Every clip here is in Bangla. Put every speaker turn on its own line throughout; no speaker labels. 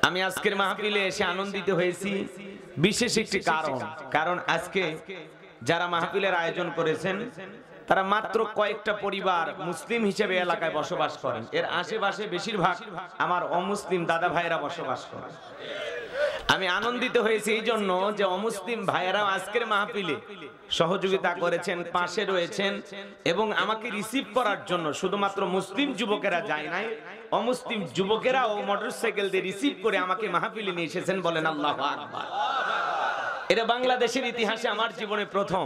আমি আজকের মাহফিলে এসে আনন্দিত হয়েছি বিশেষ একটি কারণ আজকে যারা মাহফিলের আয়োজন করেছেন তারা মাত্র কয়েকটা পরিবার মুসলিম হিসেবে এলাকায় বসবাস করেন। এর আশেপাশে বেশিরভাগ আমার অমুসলিম দাদা ভাইয়েরা বসবাস করেন। আমি আনন্দিত হয়েছি এই জন্য যে অমুসলিম ভাইয়েরা আজকের মাহফিলে সহযোগিতা করেছেন, পাশে রয়েছেন এবং আমাকে রিসিভ করার জন্য শুধুমাত্র মুসলিম যুবকেরা যায় নাই, অমুসলিম যুবকেরাও মোটরসাইকেল দিয়ে রিসিভ করে আমাকে মাহফিলে নিয়ে এসেছেন। বলেন আল্লাহু আকবার। এটা বাংলাদেশের ইতিহাসে আমার জীবনে প্রথম।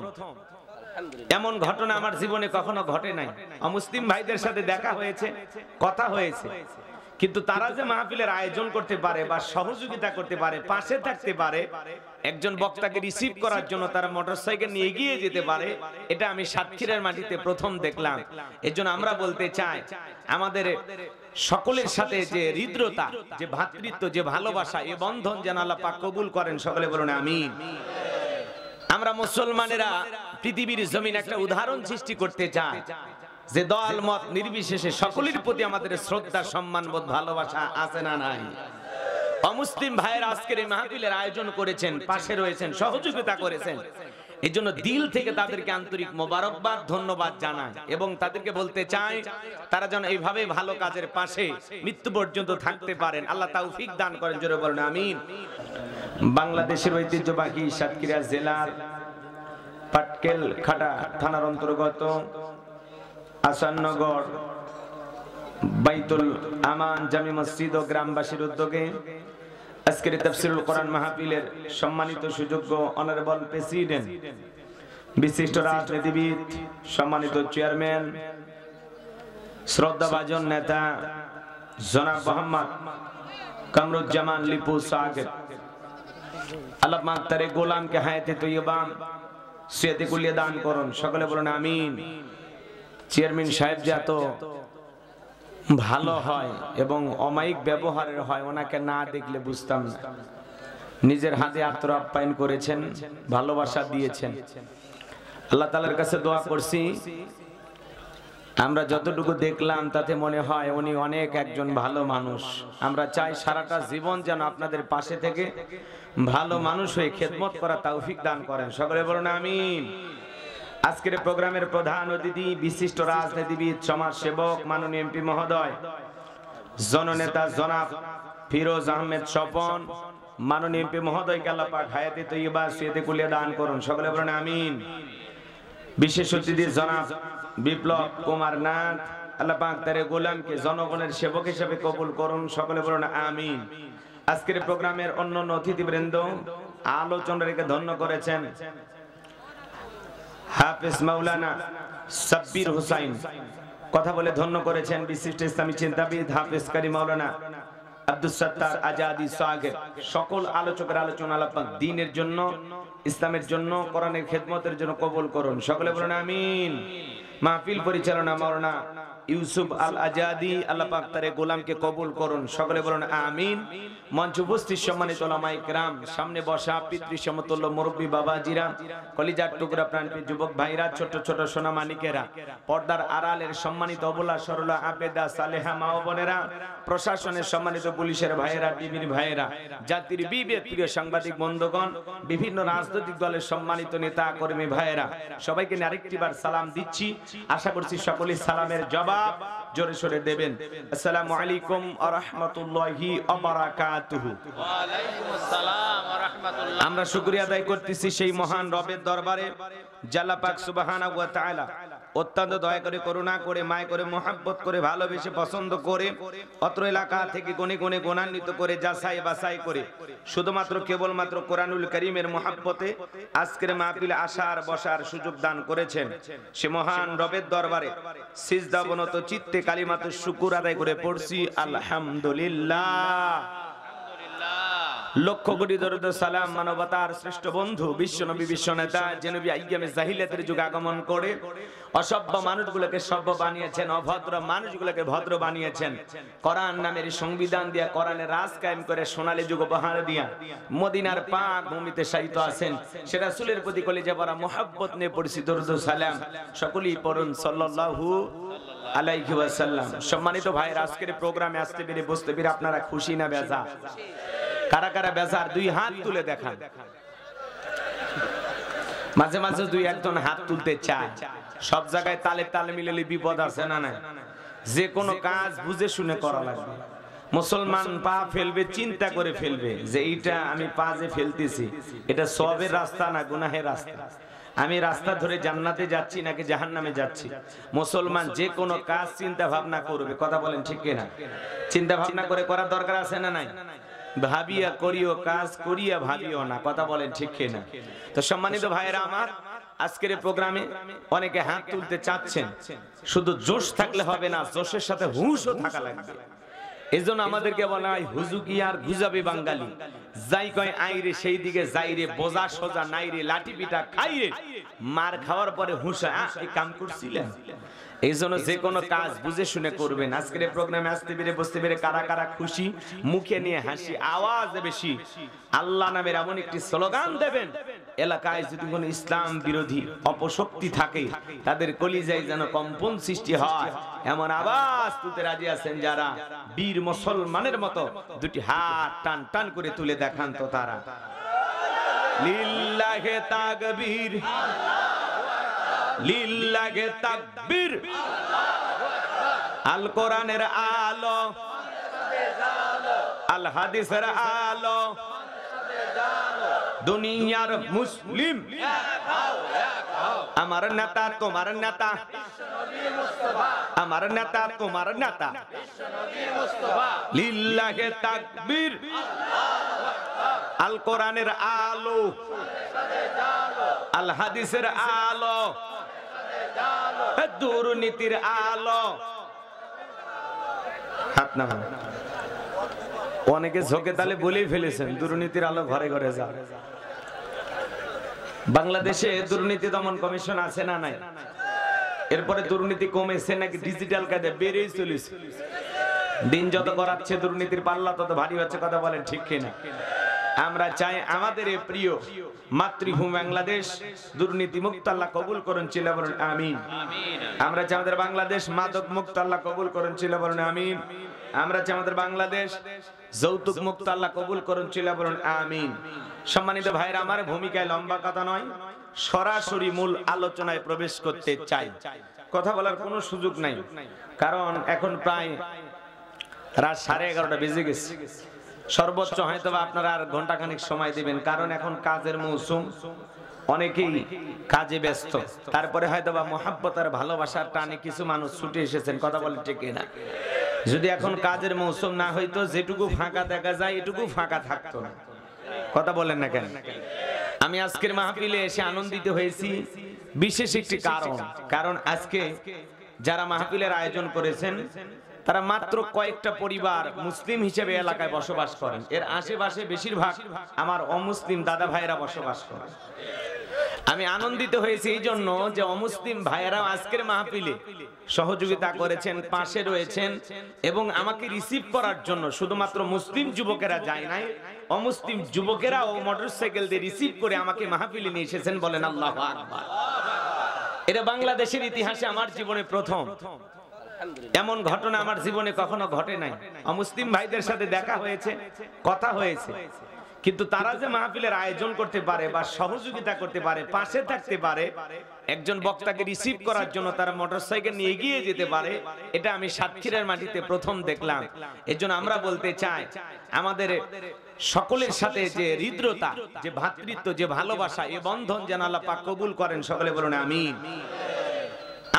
এমন ঘটনা আমার জীবনে কখনো ঘটে নাই। অমুসলিম ভাইদের সাথে দেখা হয়েছে, কথা হয়েছে, কিন্তু তারা যে মাহফিলের আয়োজন করতে পারে বা সহযোগিতা করতে পারে, পাশে থাকতে পারে, একজন বক্তাকে রিসিভ করার জন্য তারা মোটরসাইকেল নিয়ে এগিয়ে যেতে পারে, এটা আমি সাতক্ষীরার মাটিতে প্রথম দেখলাম। এজন্য আমরা বলতে চাই আমাদের সকলের সাথে যে হৃদ্রতা, যে ভ্রাতৃত্ব, যে ভালোবাসা, এই বন্ধন যেন আল্লাহ পাক কবুল করেন। সকলে বলুন আমিন। আমরা মুসলমানেরা পৃথিবীর জমিনে একটা উদাহরণ সৃষ্টি করতে চাই যে দল মত নির্বিশেষে সকলের প্রতি আমাদের শ্রদ্ধা, সম্মান বোধ, ভালোবাসা আছে না নাই? অমুসলিম ভাইয়েরা আজকের এই মাহফিলের আয়োজন করেছেন, পাশে রয়েছেন, সহযোগিতা করেছেন। এই জন্য দিল থেকে তাদেরকে আন্তরিক মোবারকবাদ, ধন্যবাদ জানাই এবং তাদেরকে বলতে চাই তারা যেন এইভাবে ভালো কাজের পাশে মৃত্যু পর্যন্ত থাকতে পারেন। আল্লাহ তাওফিক দান করেন। জোরে বলেন আমিন। বাংলাদেশের ঐতিহ্যবাহী সাতক্ষীরা জেলার পাটকেল খাটা থানার অন্তর্গত আসাননগর বাইতুল আমান জামি মসজিদ ও গ্রামবাসীর উদ্যোগে আজকের তাফসীরুল কোরআন মাহফিলের সম্মানিত সুযোগ্য অনারেবল প্রেসিডেন্ট, বিশিষ্ট রাজনীতিবিদ, সম্মানিত চেয়ারম্যান, শ্রদ্ধাভাজন নেতা জনাব মোহাম্মদ কামরুজ্জামান লিপু সাহেব, আল্লাহ পাক তার গোলামকে হায়াতে তৈয়বা সিয়াতে কুলিয়া দান করুন। সকলে বলুন আমিন। চেয়ারম্যান সাহেব যে এত ভালো হয় এবং অমায়িক ব্যবহারের হয়, ওনাকে না দেখলে বুঝতাম না। নিজের হাতে আত্ম আপ্যায়ন করেছেন, ভালোবাসা দিয়েছেন। আল্লাহ তাআলার কাছে দোয়া করছি, আমরা যতটুকু দেখলাম তাতে মনে হয় উনি অনেক একজন ভালো মানুষ। আমরা চাই সারাটা জীবন যেন আপনাদের পাশে থেকে ভালো মানুষ হয়ে খেদমত করা তৌফিক দান করেন। সকলে বলুন আমিন। আজকের প্রোগ্রামের প্রধান অতিথি বিশিষ্ট রাজনীতিবিদ, সমাজসেবক, মাননীয় এমপি মহোদয়, জননেতা জনাব ফিরোজ আহমেদ স্বপন, মাননীয় এমপি মহোদয়কে আল্লাহ পাক হায়াতে তৈয়বা সিয়াতে কুলিয়া দান করুন। সকলে বলুন আমিন। বিশেষ অতিথি জনাব বিপ্লব কুমার নাথ, আল্লাহ পাক তার গোলামকে জনগণের সেবক হিসেবে কবুল করুন। সকলে বলুন আমিন। আজকের প্রোগ্রামের অন্যান্য অতিথিবৃন্দ আলোচনা রেখে ধন্য করেছেন হাফেজ মাওলানা সাব্বির হুসাইন, কথা বলে ধন্য করেছেন বিশিষ্ট ইসলামী চিন্তাবিদ হাফেজ কারি মাওলানা আব্দুস সাত্তার আজাদি সাহেব। সকল আলোচকের আলোচনা আল্লাহ পাক দ্বীনের জন্য, ইসলামের জন্য, কোরআনের খেদমতের জন্য কবুল করুন। সকলে বলুন আমিন। মাহফিল পরিচালনা মাওলানা ইউসুফ আল আজাদি, আল্লাহ পাক তার গোলামকে কবুল করুন। সকলে বলুন আমিন। মঞ্চ উপস্থিত সম্মানিত উলামায়ে কেরাম, সামনে বসা পিতৃ সমতুল্য মুরব্বী বাবাজিরা, কলিজার টুকরা প্রাণপ্রিয় যুবক ভাইরা, ছোট ছোট সোনা মানিকেরা, পর্দার আড়ালের সম্মানিত অবলা সরলা আবেদা সালেহা মা ও বোনেরা, প্রশাসনের সম্মানিত পুলিশের ভাইয়েরা, টিভির ভাইয়েরা, জাতির বিবেক প্রিয় সাংবাদিক বন্ধুগণ, বিভিন্ন রাজনৈতিক দলের সম্মানিত নেতা কর্মী ভাইয়েরা, সবাইকে আরেকটি বার সালাম দিচ্ছি। আশা করছি সকলেই সালামের জবাব জোরে সোরে দেবেন। আসসালামু আলাইকুম ওয়া রাহমাতুল্লাহি ওয়া বারাকাতুহু। ওয়া আলাইকুম আসসালাম ওয়া রাহমাতুল্লাহ। আমরা শুকরিয়া আদায় করতেছি সেই মহান রবের দরবারে, আল্লাহ পাক সুবহানাহু ওয়া তাআলা অত্যন্ত দয়া করে, করুণা করে, মায় করে, মোহাব্বত করে, ভালোবেসে, পছন্দ করে, অত্র এলাকা থেকে গুণে গুণে গুণান্বিত করে, যাচাই বাছাই করে শুধুমাত্র কেবলমাত্র কোরআনুল কারীমের মোহাব্বতে আজকের মাহফিলে আসার বসার সুযোগ দান করেছেন। সে মহান রবের দরবারে সিজদাবনত চিত্তে কালিমাতু শুকর আদায় করে পড়ছি আলহামদুলিল্লাহ। লক্ষ কোটি দরুদ সালাম মানবতার শ্রেষ্ঠ বন্ধু বিশ্বনবী, বিশ্বনেতা, যে নবী আইয়ামে জাহিলিয়াতের যুগে আগমন করে অসভ্য মানুষগুলোকে সভ্য বানিয়েছেন, অভদ্র মানুষগুলোকে ভদ্র বানিয়েছেন, কোরআন নামের সংবিধান দিয়া, কোরআনের রাজ কায়েম করে সোনালী যুগ উপহার দিয়া মদিনার পাক ভূমিতে শায়িত আছেন। সে রাসূলের প্রতি কলিজা ভরা মুহাব্বত নিয়ে পড়ছি দরুদ সালাম। সকলেই পড়ুন সাল্লাল্লাহু আলাইহি ওয়াসাল্লাম। সম্মানিত ভাইরা, আজকের প্রোগ্রামে আসতে পেরে বসতে পেরে আপনারা খুশি না বেজার? কারা কারা বেজার দুই হাত তুলে দেখান। মাঝে মাঝে দুই একজন হাত তুলতে চায়। সব জায়গায় তালে তালে মিলালে বিপদ আছে না নাই? যে কোনো কাজ বুঝে শুনে করা লাগবে। মুসলমান পা ফেলবে চিন্তা করে ফেলবে যে এইটা আমি পা যে ফেলতেছি এটা সওয়াবের রাস্তা না গুনাহের রাস্তা, আমি রাস্তা ধরে জান্নাতে যাচ্ছি নাকি জাহান্নামে যাচ্ছি। মুসলমান যে কোনো কাজ চিন্তা ভাবনা করবে। কথা বলেন ঠিক কিনা? চিন্তা ভাবনা করে করার দরকার আছে না নাই? ভাবিয়া করিও কাজ, করিয়া ভাবিও না। কথা বলেন ঠিক কিনা? তো সম্মানিত ভাইয়েরা আমার, আজকের এই প্রোগ্রামে অনেকে হাত তুলতে চাচ্ছেন। শুধু জোশ থাকলে হবে না, জোশের সাথে হুঁশও থাকা লাগবে। এজন্য আমাদেরকে বলা হয় হুজুকি আর গুজাবে বাঙালি। যাই কয় আইরে সেই দিকে যাইরে, বোঝা সোজা নাইরে, লাঠি পিটা খাইরে, মার খাওয়ার পরে হুঁশা এই কাম করছিলেন। এই জন্য যে কোনো কাজ বুঝে শুনে করবেন। আজকের এই প্রোগ্রামে আসতে পেরে বসতে পেরে কারা কারা খুশি, মুখে নিয়ে হাসি, আওয়াজে বেশি আল্লাহ নামের এমন একটি স্লোগান দেবেন, এলাকায় যদি কোনো ইসলাম বিরোধী অপশক্তি থাকে তাদের কলিজায় যেন কম্পন সৃষ্টি হয়, এমন আওয়াজ তুলতে রাজি আছেন যারা? বীর মুসলমানের মতো দুটি হাত টান টান করে তুলে দেখান তো তারা। লিল্লাহে তাকবীর, লিল্লাহে তাকবীর। আল কোরআনের আলো, আল হাদিসের আলো, দুনিয়ার মুসলিম আমার নেতা তোমার নেতা, আমার নেতা তোমার নেতা। লিল্লাহে তাকবীর। আল কোরআনের আলো, আল হাদিসের আলো, দুর্নীতির আলো। হাত না অনেকে ঝোঁকে তালে বলেই ফেলেছেন দুর্নীতির আলো ঘরে ঘরে যা। বাংলাদেশে দুর্নীতি দমন কমিশন আছে না নাই? এরপরে দুর্নীতি কমেছে নাকি ডিজিটাল কাজে বেড়েই চলেছে? দিন যত গড়াচ্ছে দুর্নীতির পাল্লা তত ভারী হচ্ছে। কথা বলেন ঠিক কিনা? আমরা চাই আমাদের এই প্রিয় মাতৃভূমি বাংলাদেশ দুর্নীতি মুক্ত আল্লাহ কবুল করুন, চিল্লা বলুন আমিন। আমরা চাই আমাদের বাংলাদেশ মাদক মুক্ত আল্লাহ কবুল করুন, চিল্লা বলুন আমিন। আমরা চাই আমাদের বাংলাদেশ যৌতুক মুক্ত আল্লাহ কবুল করুন, চিল্লা বলুন আমিন। সম্মানিত ভাইরা আমার, ভূমিকায় লম্বা কথা নয়, সরাসরি মূল আলোচনায় প্রবেশ করতে চাই। কথা বলার কোনো সুযোগ নাই, কারণ এখন প্রায় রাত 11:30 বেজে গেছে। সর্বোচ্চ হয়তো আপনারা আর ঘন্টাখানেক সময় দিবেন, কারণ এখন কাজের মৌসুম, অনেকেই কাজে ব্যস্ত। তারপরে হয়তো বা মোহাব্বত আর ভালোবাসার টানে কিছু মানুষ ছুটে এসেছেন। কথা বলেন ঠিক কিনা? যদি এখন কাজের মৌসুম না হইতো, যেটুকু ফাঁকা দেখা যায় এটুকু ফাঁকা থাকতো না। কথা বলেন না কেন? আমি আজকের মাহফিলে এসে আনন্দিত হয়েছি বিশেষ একটি কারণ আজকে যারা মাহফিলের আয়োজন করেছেন তারা মাত্র কয়েকটা পরিবার মুসলিম হিসেবে এলাকায় বসবাস করেন। এর আশেপাশে বেশিরভাগ আমার অমুসলিম দাদা ভাইয়েরা বসবাস করেন। আমি আনন্দিত হয়েছি এই জন্য যে অমুসলিম ভাইয়েরা আজকের মাহফিলে সহযোগিতা করেছেন, পাশে রয়েছেন এবং আমাকে রিসিভ করার জন্য শুধুমাত্র মুসলিম যুবকেরা যায় নাই, অমুসলিম যুবকেরাও মোটরসাইকেল দিয়ে রিসিভ করে আমাকে মাহফিলে নিয়ে এসেছেন। বলেন আল্লাহু আকবার। এটা বাংলাদেশের ইতিহাসে আমার জীবনে প্রথম। এমন ঘটনা আমার জীবনে কখনো ঘটে নাই। অমুসলিম ভাইদের সাথে দেখা হয়েছে, কথা হয়েছে, কিন্তু তারা যে মাহফিলের আয়োজন করতে পারে বা সহযোগিতা করতে পারে, পাশে থাকতে পারে, একজন বক্তাকে রিসিভ করার জন্য তারা মোটরসাইকেল নিয়ে এগিয়ে যেতে পারে, এটা আমি সাতক্ষীরার মাটিতে প্রথম দেখলাম। এজন্য আমরা বলতে চাই আমাদের সকলের সাথে যে হৃদ্রতা, যে ভ্রাতৃত্ব, যে ভালোবাসা, এই বন্ধন যেন আল্লাহ পাক কবুল করেন। সকলে বলুন আমিন।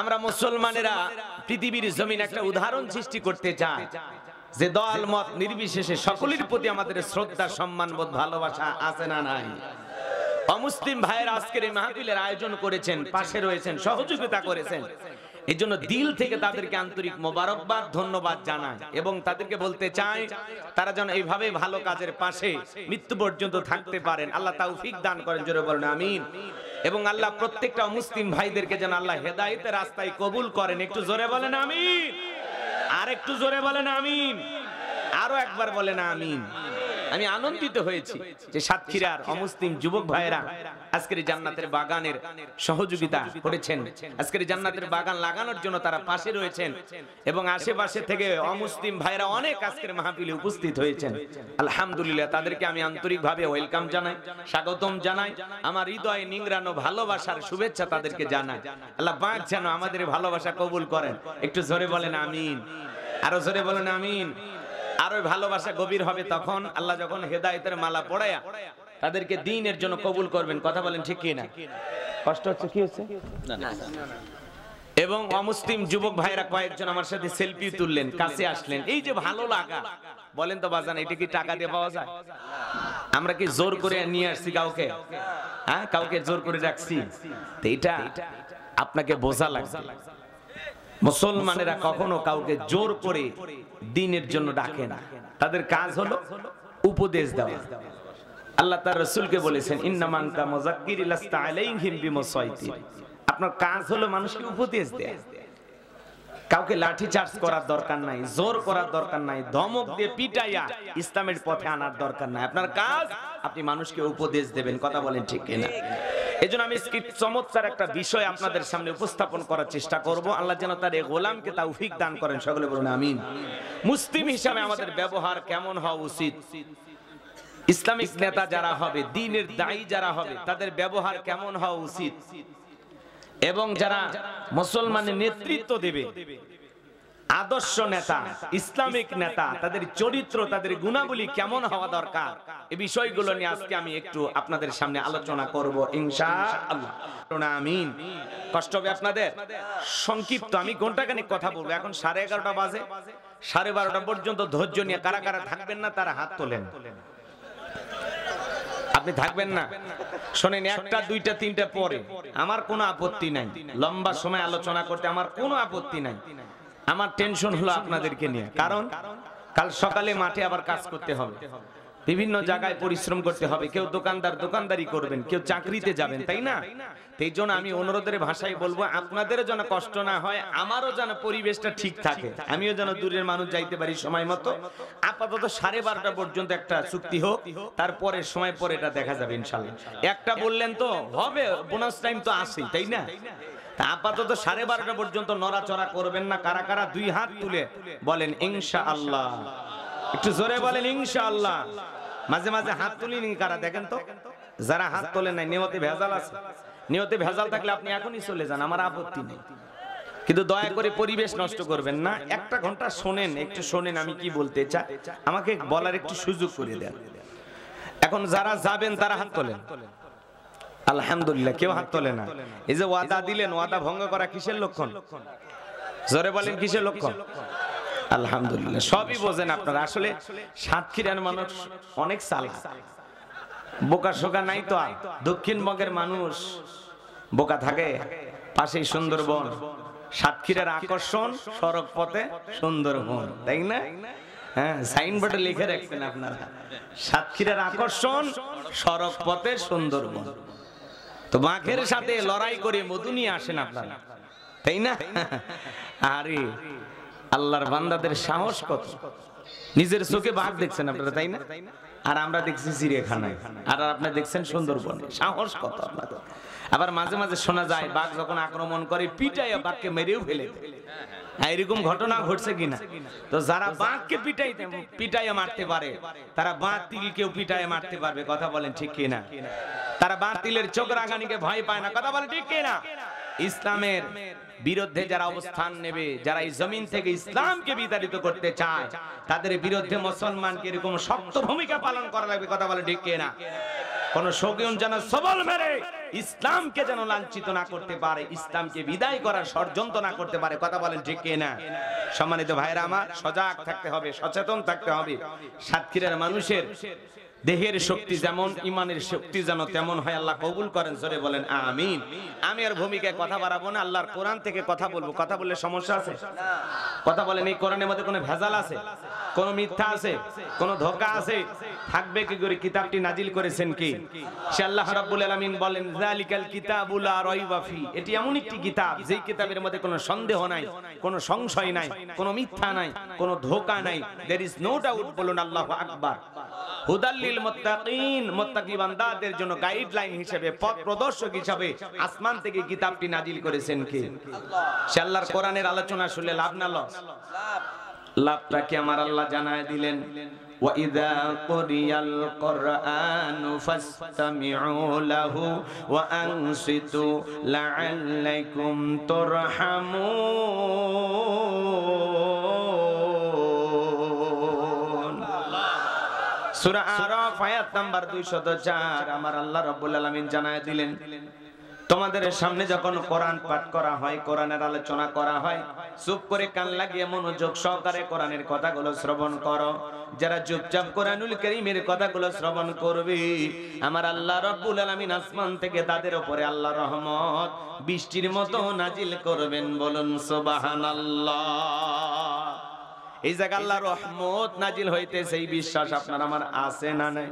আমরা মুসলমানেরা পৃথিবীর জমিনে একটা উদাহরণ সৃষ্টি করতে চাই যে দল মত নির্বিশেষে সকলের প্রতি আমাদের শ্রদ্ধা, সম্মানবোধ, ভালোবাসা আছে না নাই? অমুসলিম ভাইয়েরা আজকের এই মাহফিলের আয়োজন করেছেন, পাশে রয়েছেন, সহযোগিতা করেছেন। এই জন্য দিল থেকে তাদেরকে আন্তরিক মোবারকবাদ, ধন্যবাদ জানাই এবং তাদেরকে বলতে চাই তারা যেন এইভাবে ভালো কাজের পাশে মৃত্যু পর্যন্ত থাকতে পারেন। আল্লাহ তৌফিক দান করেন, জোরে বলেন আমিন। এবং আল্লাহ প্রত্যেকটা মুসলিম ভাইদেরকে যেন আল্লাহ হেদায়েতের রাস্তায় কবুল করেন। একটু জোরে বলেন আমিন। আর একটু জোরে বলেন আমিন। আরো একবার বলেন আমিন। আমি আনন্দিত হয়েছি যে সাতক্ষীরার অমুসলিম যুবক ভাইয়েরা আজকের জান্নাতের বাগানের সহযোগিতা করেছেন, আজকের জান্নাতের বাগান লাগানোর জন্য তারা পাশে রয়েছেন এবং আশেপাশে থেকে অমুসলিম ভাইয়েরা অনেক আজকের মাহফিলে উপস্থিত হয়েছেন। আলহামদুলিল্লাহ, তাদেরকে আমি আন্তরিকভাবে ওয়েলকাম জানাই, স্বাগতম জানাই, আমার হৃদয়ে নিংড়ানো ভালোবাসার শুভেচ্ছা তাদেরকে জানাই। আল্লাহ পাক যেন আমাদের ভালোবাসা কবুল করেন। একটু জোরে বলেন আমিন, আরো জোরে বলেন আমিন। আরো ভালোবাসা গভীর হবে তখন আল্লাহ যখন হেদায়েতের মালা পড়ায়া তাদেরকে দ্বীনের জন্য কবুল করবেন। কথা বলেন ঠিক কি না? কষ্ট হচ্ছে? কি হচ্ছে? এবং অমুসলিম যুবক ভাইরা কয়েকজন আমার সাথে সেলফি তুললেন, কাছে আসলেন। এই যে ভালো লাগা, বলেন তো বাজান, এটা কি টাকা দিয়ে পাওয়া যায়? আমরা কি জোর করে নিয়ে আসছি কাউকে? হ্যাঁ, কাউকে জোর করে রাখছি? তো এটা আপনাকে বোঝা লাগবে। মুসলমানেরা কখনো কাউকে জোর করে দ্বীনের জন্য ডাকে না, তাদের কাজ হলো উপদেশ দেওয়া। আল্লাহ তার রাসূলকে বলেছেন, ইন্নামা আনতা মুযাক্কির লাস্তা আলাইহিম বিমুসাইতির। আপনার কাজ হলো মানুষকে উপদেশ দেয়া। কাউকে লাঠি চার্জ করার দরকার নাই, জোর করার দরকার নাই, ধমক দিয়ে পিটাইয়া ইসলামের পথে আনার দরকার নাই। আপনার কাজ আপনি মানুষকে উপদেশ দেবেন। কথা বলেন ঠিক কিনা? এজন্য আমি চমৎকার একটা বিষয় আপনাদের সামনে উপস্থাপন করার চেষ্টা করব। আল্লাহ যেন তার এই গোলামকে তৌফিক দান করেন। সকলে বলুন আমিন। মুসলিম হিসাবে আমাদের ব্যবহার কেমন হওয়া উচিত? ইসলামিক নেতা যারা হবে, দ্বীনের দায়ী যারা হবে, তাদের ব্যবহার কেমন হওয়া উচিত? এবং যারা মুসলমানের নেতৃত্ব দেবে, আদর্শ নেতা, ইসলামিক নেতা, তাদের চরিত্র, তাদের গুণাবলী কেমন হওয়া দরকার, এই বিষয়গুলো নিয়ে আজকে আমি একটু আপনাদের সামনে আলোচনা করব ইনশাআল্লাহ। আমিন। কষ্ট হবে আপনাদের? সংক্ষিপ্ত আমি ঘন্টাখানেক কথা বলবো। এখন 11:30 বাজে, 12:30 পর্যন্ত ধৈর্য নিয়ে কারা কারা থাকবেন না তারা হাত তোলেন। আপনি থাকবেন না? শোনেন, 1টা 2টা 3টা পরে আমার কোনো আপত্তি নাই, লম্বা সময় আলোচনা করতে আমার কোনো আপত্তি নাই। আমার টেনশন হলো আপনাদেরকে নিয়ে, কারণ কাল সকালে মাঠে আবার কাজ করতে হবে, বিভিন্ন জায়গায় পরিশ্রম করতে হবে। কেউ দোকানদারি করবেন, কেউ চাকরিতে যাবেন, তাই না? এই জন্য আমি অনুরোধের ভাষায় বলবো, আপনাদেরও যেন কষ্ট না হয়, আমারও যেন পরিবেশটা ঠিক থাকে, আমিও যেন দূরের মানুষ যাইতে পারি সময় মতো। আপাতত 12:30 পর্যন্ত একটা চুক্তি হোক, তারপরে সময় পরে এটা দেখা যাবে ইনশাআল্লাহ। একটা বললেন তো হবে, বোনাস টাইম তো আসেই, তাই না? আপাতত 12:30 পর্যন্ত নড়াচড়া করবেন না। কারা কারা 2 হাত তুলে বলেন ইনশাআল্লাহ? একটু জোরে বলেন ইনশাআল্লাহ। মাঝে মাঝে হাত তুলিনি কারা দেখেন তো? যারা হাত তোলে নাই নিয়তে ভেজাল আছে। নিয়তে ভেজাল থাকলে আপনি এখনই চলে যান, আমার আপত্তি নেই, কিন্তু দয়া করে পরিবেশ নষ্ট করবেন না। 1টা ঘন্টা শোনেন, একটু শোনেন আমি কি বলতে চাই, আমাকে বলার একটু সুযোগ করে দেন। এখন যারা যাবেন তারা হাত তোলেন। আলহামদুলিল্লাহ, কেউ হাত তোলে না। এই যে ওয়াদা দিলেন, ওয়াদা ভঙ্গ করা কিসের লক্ষণ? জোরে বলেন কিসের লক্ষণ? আলহামদুলিল্লাহ, সবই বোঝেন আপনারা। আসলে সাতক্ষীরার মানুষ অনেক চালাক, বোকা শোকা নাই তো। আর দক্ষিণবঙ্গের মানুষ বোকা থাকে? পাশেই সুন্দরবন, সাতক্ষীরার আকর্ষণ সড়ক পথে সুন্দরবন, তাই না? হ্যাঁ, সাইনবোর্ডে লিখে রাখবেন আপনারা, সাতক্ষীরার আকর্ষণ সড়ক পথে সুন্দরবন। তো বাঘের সাথে লড়াই করে মধু নিয়ে আসেন আপনারা, তাই না? আরে আল্লাহর বান্দাদের সাহস কত! নিজের চোখে বাঘ দেখছেন আপনারা, তাই না? আর আমরা দেখছি চিড়িয়াখানায়, আর আপনি দেখছেন সুন্দরবনে। সাহস কত আপনাদের! আবার মাঝে মাঝে শোনা যায় বাঘ যখন আক্রমণ করে পিটাইয়া বাঘকে মেরেও ফেলে দেয়। এরকম ঘটনা ঘটছে কিনা? তো যারা বাঘকে পিটাইয়া মারতে পারে, তারা বাতিলকেও পিটাইয়া মারতে পারবে। কথা বলেন ঠিক কিনা? তারা বাতিলের চোখ রাগানিকে ভয় পায় না। কথা বলেন ঠিক কিনা? ইসলামের বিরুদ্ধে যারা অবস্থান নেবে, যারা এই জমিন থেকে ইসলামকে বিতাড়িত করতে চায়, তাদের বিরুদ্ধে মুসলমানকে এরকম শক্ত ভূমিকা পালন করা লাগবে। কথা বলে ঠিক কিনা? কোন শৌখিন যেন সবল মেরে ইসলামকে যেন লাঞ্ছিত না করতে পারে, ইসলামকে বিদায় করার ষড়যন্ত্র না করতে পারে। কথা বলেন ঠিক কিনা? সম্মানিত ভাইরা আমার, সজাগ থাকতে হবে, সচেতন থাকতে হবে। সাতক্ষীরার মানুষের দেহের শক্তি যেমন, ইমানের শক্তি যেন তেমন হয়। আল্লাহ কবুল করেন। জোরে বলেন আমিন। আমি আর ভূমিকায় কথা বাড়াবো না, আল্লাহর কোরআন থেকে কথা বলবো। কথা বললে সমস্যা আছে? কথা বলেন, এই কোরআনের মধ্যে কোনো ভেজাল আছে? কোনো মিথ্যা আছে? কোনো ধোঁকা আছে? থাকবে কি করে? কিতাবটি নাজিল করেছেন কি? সে আল্লাহ রাব্বুল আলামিন বলেন, যালিকাল কিতাবু লা রাইবা ফি। এটি এমন একটি কিতাব, যেই কিতাবের মধ্যে কোনো সন্দেহ নাই, কোনো সংশয় নাই, কোনো মিথ্যা নাই, কোনো ধোঁকা নাই। There is no doubt. বলুন আল্লাহু আকবার। হুদাল্লিল মুত্তাকিন, মুত্তাকি বান্দাদের জন্য গাইডলাইন হিসেবে, পথ প্রদর্শক হিসেবে আসমান থেকে কিতাবটি নাজিল করেছেন কে? আল্লাহ। সে আল্লাহর কোরআনের আলোচনা শুনলে লাভ না লস? লাভ। লাভটা কি আমার আল্লাহ জানায় দিলেন, ওয়া ইযা কুরিয়াল কুরআনু ফাসতামিউ লাহু ওয়া আনসিতু লাআল্লাকুম তুরহামুন। সূরা আরাফ আয়াত নাম্বার 204 আমার আল্লাহ রাব্বুল আলামিন জানায় দিলেন, তোমাদের সামনে যখন কোরআন পাঠ করা হয়, কোরআনের আলোচনা করা হয়, চুপ করে কান লাগিয়ে মনোযোগ সহকারে কোরআনের কথাগুলো শ্রবণ করো। যারা চুপচাপ কোরআনুল কারীমের কথাগুলো শ্রবণ করবে, আমার আল্লাহ রাব্বুল আলামিন আসমান থেকে তাদের উপরে আল্লাহর রহমত বৃষ্টির মতো নাজিল করবেন। বলুন সুবহানাল্লাহ। এই জায়গা আল্লাহর রহমত নাজিল হইতেছে, এই বিশ্বাস আপনার আমার আছে না নাই?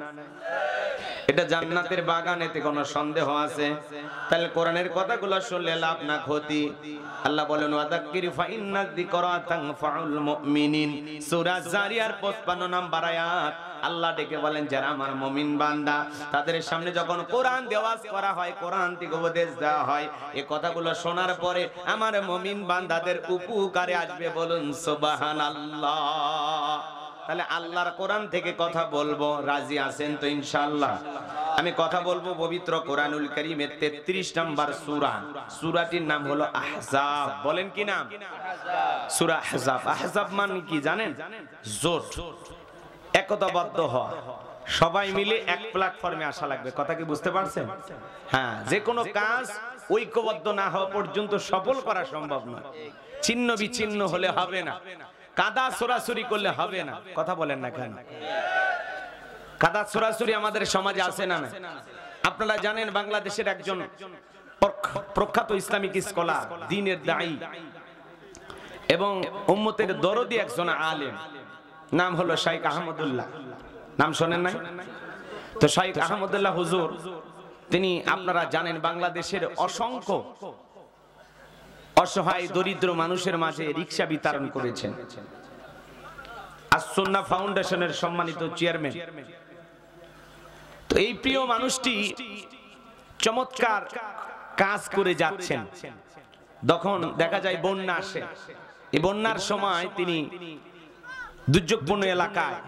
এটা জান্নাতের বাগান, এতে কোনো সন্দেহ আছে? তাহলে কোরআনের কথাগুলো শুনলে লাভ না ক্ষতি? আল্লাহ বলেন ওয়াদাক্কির ফাইন্নায যিকরা তানফাউল মুমিনিন, সূরা জারিয়ার 55 নম্বর আয়াত। আল্লাহ ডেকে বলেন, যারা আমার মুমিন বান্দা, তাদের সামনে যখন কোরআন দেওয়াজ করা হয়, কোরআন থেকে উপদেশ দেওয়া হয়, এই কথাগুলো শোনার পরে আমার মুমিন বান্দাদের উপকারে আসবে। বলুন সুবহানাল্লাহ। তাহলে আল্লাহর কোরআন থেকে কথা বলবো, রাজি আছেন তো ইনশাআল্লাহ? আমি কথা বলবো পবিত্র কোরআনুল কারীমের 33 নম্বর সূরা। সূরাটির নাম হলো আহজাব। বলেন কি নাম? সূরা আহজাব। আহজাব মানে কি জানেন? জোট, একতাবদ্ধ হওয়া, সবাই মিলে এক প্ল্যাটফর্মে আসা লাগবে। কথা কি বুঝতে পারছেন? হ্যাঁ, যে কোনো কাজ ঐক্যবদ্ধ না হওয়া পর্যন্ত সফল করা সম্ভব নয়। ছিন্ন বিচ্ছিন্ন হলে হবে না, কাদা ছোড়াছুরি করলে হবে না। কথা বলেন না কেন? কাদা ছোড়াছুরি আমাদের সমাজে আছে না? আপনারা জানেন বাংলাদেশের একজন প্রখ্যাত ইসলামিক স্কলার, দ্বীনের দায়ী এবং উম্মতের দরদি একজন আলেম, নাম হলো শাইখ আহমদুল্লাহ। নাম শোনেন নাই? তো শাইখ আহমদুল্লাহ হুজুর, তিনি আপনারা জানেন বাংলাদেশের অসংখ্য অসহায় দরিদ্র মানুষের মাঝে রিকশা বিতরণ করেছেন। আস-সুন্নাহ ফাউন্ডেশনের সম্মানিত চেয়ারম্যান। তো এই প্রিয় মানুষটি চমৎকার কাজ করে যাচ্ছেন। তখন দেখা যায় বন্যা আসে। এই বন্যার সময় তিনি দুর্যোগপূর্ণ এলাকায়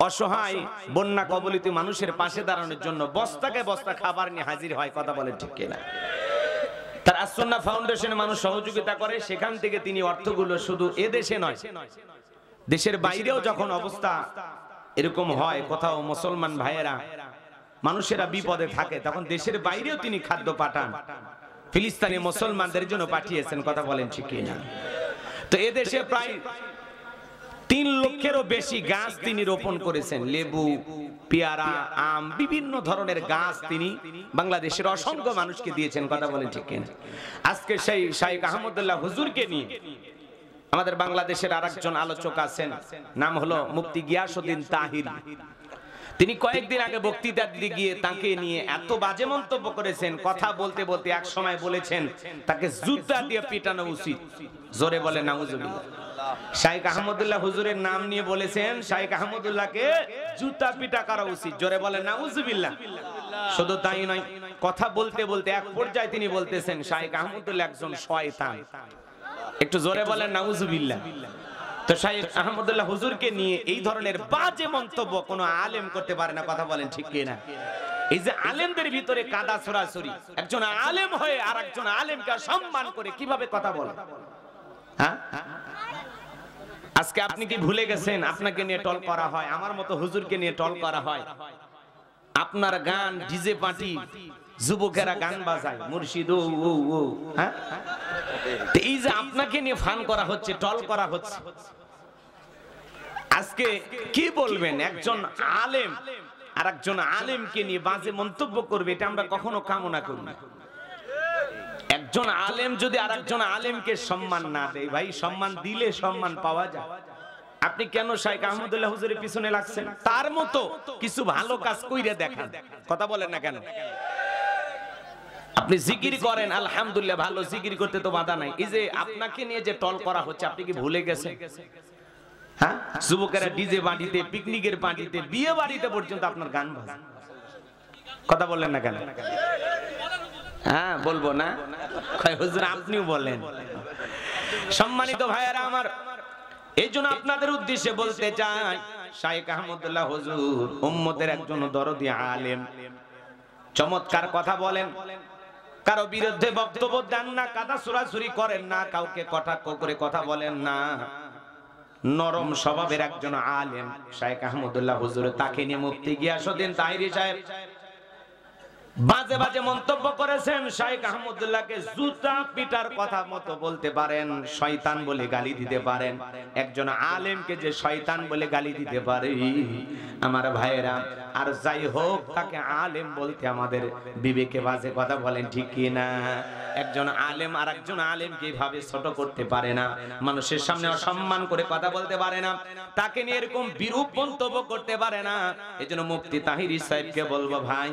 অসহায় বন্যা কবলিত মানুষের পাশে দাঁড়ানোর জন্য বস্তাকে বস্তা খাবার নিয়ে হাজির হয়। কথা বলে ঠিক কিনা? তার আস-সুন্নাহ ফাউন্ডেশনের মানুষ সহযোগিতা করে। সেখান থেকে তিনি অর্থগুলো শুধু এ দেশে নয়, দেশের বাইরেও যখন অবস্থা এরকম হয়, কোথাও মুসলমান ভাইয়েরা মানুষেরা বিপদে থাকে, তখন দেশের বাইরেও তিনি খাদ্য পাঠান। ফিলিস্তিনি মুসলমানদের জন্য পাঠিয়েছেন। কথা বলেন ঠিক কিনা? তো এ দেশে প্রায় 3 লক্ষেরও বেশি গাছ তিনি রোপণ করেছেন। লেবু, পেয়ারা, আম, বিভিন্ন ধরনের গাছ তিনি বাংলাদেশের অসংখ্য মানুষকে দিয়েছেন। কথা বলেন ঠিক কিনা? আজকে সেই শাইখ আহমদুল্লাহ হুজুরকে নিয়ে আমাদের বাংলাদেশের আরেকজন আলোচক আছেন, নাম হলো মুফতি গিয়াসউদ্দিন তাহিরি। তিনি কয়েকদিন আগে বক্তৃতা দিতে গিয়ে তাকে নিয়ে এত বাজে মন্তব্য করেছেন, কথা বলতে বলতে এক সময় বলেছেন তাকে জুতা দিয়ে পিটানো উচিত। জোরে বলে নাউজুবিল্লাহ। শাইখ আহমদুল্লাহ হুজুরের নাম নিয়ে বলেছেন শাইখ আহমদুল্লাহকে জুতা পিটা করা উচিত। জোরে বলে নাউজুবিল্লাহ। শুধু তাই নয়, কথা বলতে বলতে এক পর্যায়ে তিনি বলতেছেন শাইখ আহমদুল্লাহ একজন শয়তান। একটু জোরে বলেন নাউজুবিল্লাহ। তো শাইখ আহমদুল্লাহ হুজুরকে নিয়ে এই ধরনের বাজে মন্তব্য কোনো আলেম করতে পারে না। কথা বলেন ঠিক কিনা? এই যে আলেমদের ভিতরে কাদা ছোড়াছুরি, একজন আলেম হয়ে আর একজন আলেমকে সম্মান করে কিভাবে কথা বলে? হ্যাঁ, আজকে আপনি কি ভুলে গেছেন আপনাকে নিয়ে টল করা হয়, আমার মতো হুজুরকে নিয়ে টল করা হয়। আপনার গান ডিজে পার্টি, যুবকেরা গান বাজায়, মুর্শিদ ও ও ও, হ্যাঁ, এই যে আপনাকে নিয়ে ফান করা হচ্ছে, টল করা হচ্ছে, আজকে কি বলবেন? একজন আলেম আর একজন আলেমকে নিয়ে বাজে মন্তব্য করবে, এটা আমরা কখনো কামনা করি না। একজন আলেম যদি আরেকজন আলেমকে সম্মান না দেয়, ভাই সম্মান দিলে সম্মান পাওয়া যায়। আপনি কেন শাইখ আহমদুল্লাহ হুজুরের পিছনে লাগছেন? তার মতো কিছু ভালো কাজ কইরে দেখান। কথা বলেন না কেন? আপনি জিকির করেন, আলহামদুলিল্লাহ, ভালো, জিকির করতে তো বাধা নাই। এই যে আপনাকে নিয়ে যে টল করা হচ্ছে, আপনি কি ভুলে গেছেন হ্যাঁ, যুবকেরা ডিজে বাড়িতে, পিকনিকের পার্টিতে, বিয়ে বাড়িতে পর্যন্ত আপনার গান বাজে। কথা বললেন না কেন? হ্যাঁ বলবো না, হুজুর আপনিও বলেন। সম্মানিত ভাইয়েরা আমার, এই জন্য আপনাদের উদ্দেশ্যে বলতে চাই, শাইখ আহমদুল্লাহ হুজুর উম্মতের একজন দরদি আলেম, চমৎকার কথা বলেন, কারো বিরুদ্ধে বক্তব্য দেন না, কাদা ছুড়াছুরি করেন না, কাউকে কটাক্ষ করে কথা বলেন না, নরম স্বভাবের একজন আলেম শাইখ আহমদুল্লাহ হুজুর। তাকে নিয়ে মুফতি গিয়াসউদ্দিন তাহিরি সাহেব বাজে বাজে মন্তব্য করেছেন। শাইখ আহমদুল্লাহকে জুতা পিটার কথা মতো বলতে পারেন, শয়তান বলে গালি দিতে পারেন। একজন আলেমকে যে শয়তান বলে গালি দিতে পারে আমার ভাইয়েরা, আর যাই হোক তাকে আলেম বলতে আমাদের বিবেকে বাজে, কথা বলেন ঠিক কি না? একজন আলেম আর একজন আলেমকে এইভাবে ছোট করতে পারে না, মানুষের সামনে অসম্মান করে কথা বলতে পারে না, তাকে নিয়ে এরকম বিরূপ মন্তব্য করতে পারে না। এজন্য মুফতি তাহিরি সাহেবকে বলবো, ভাই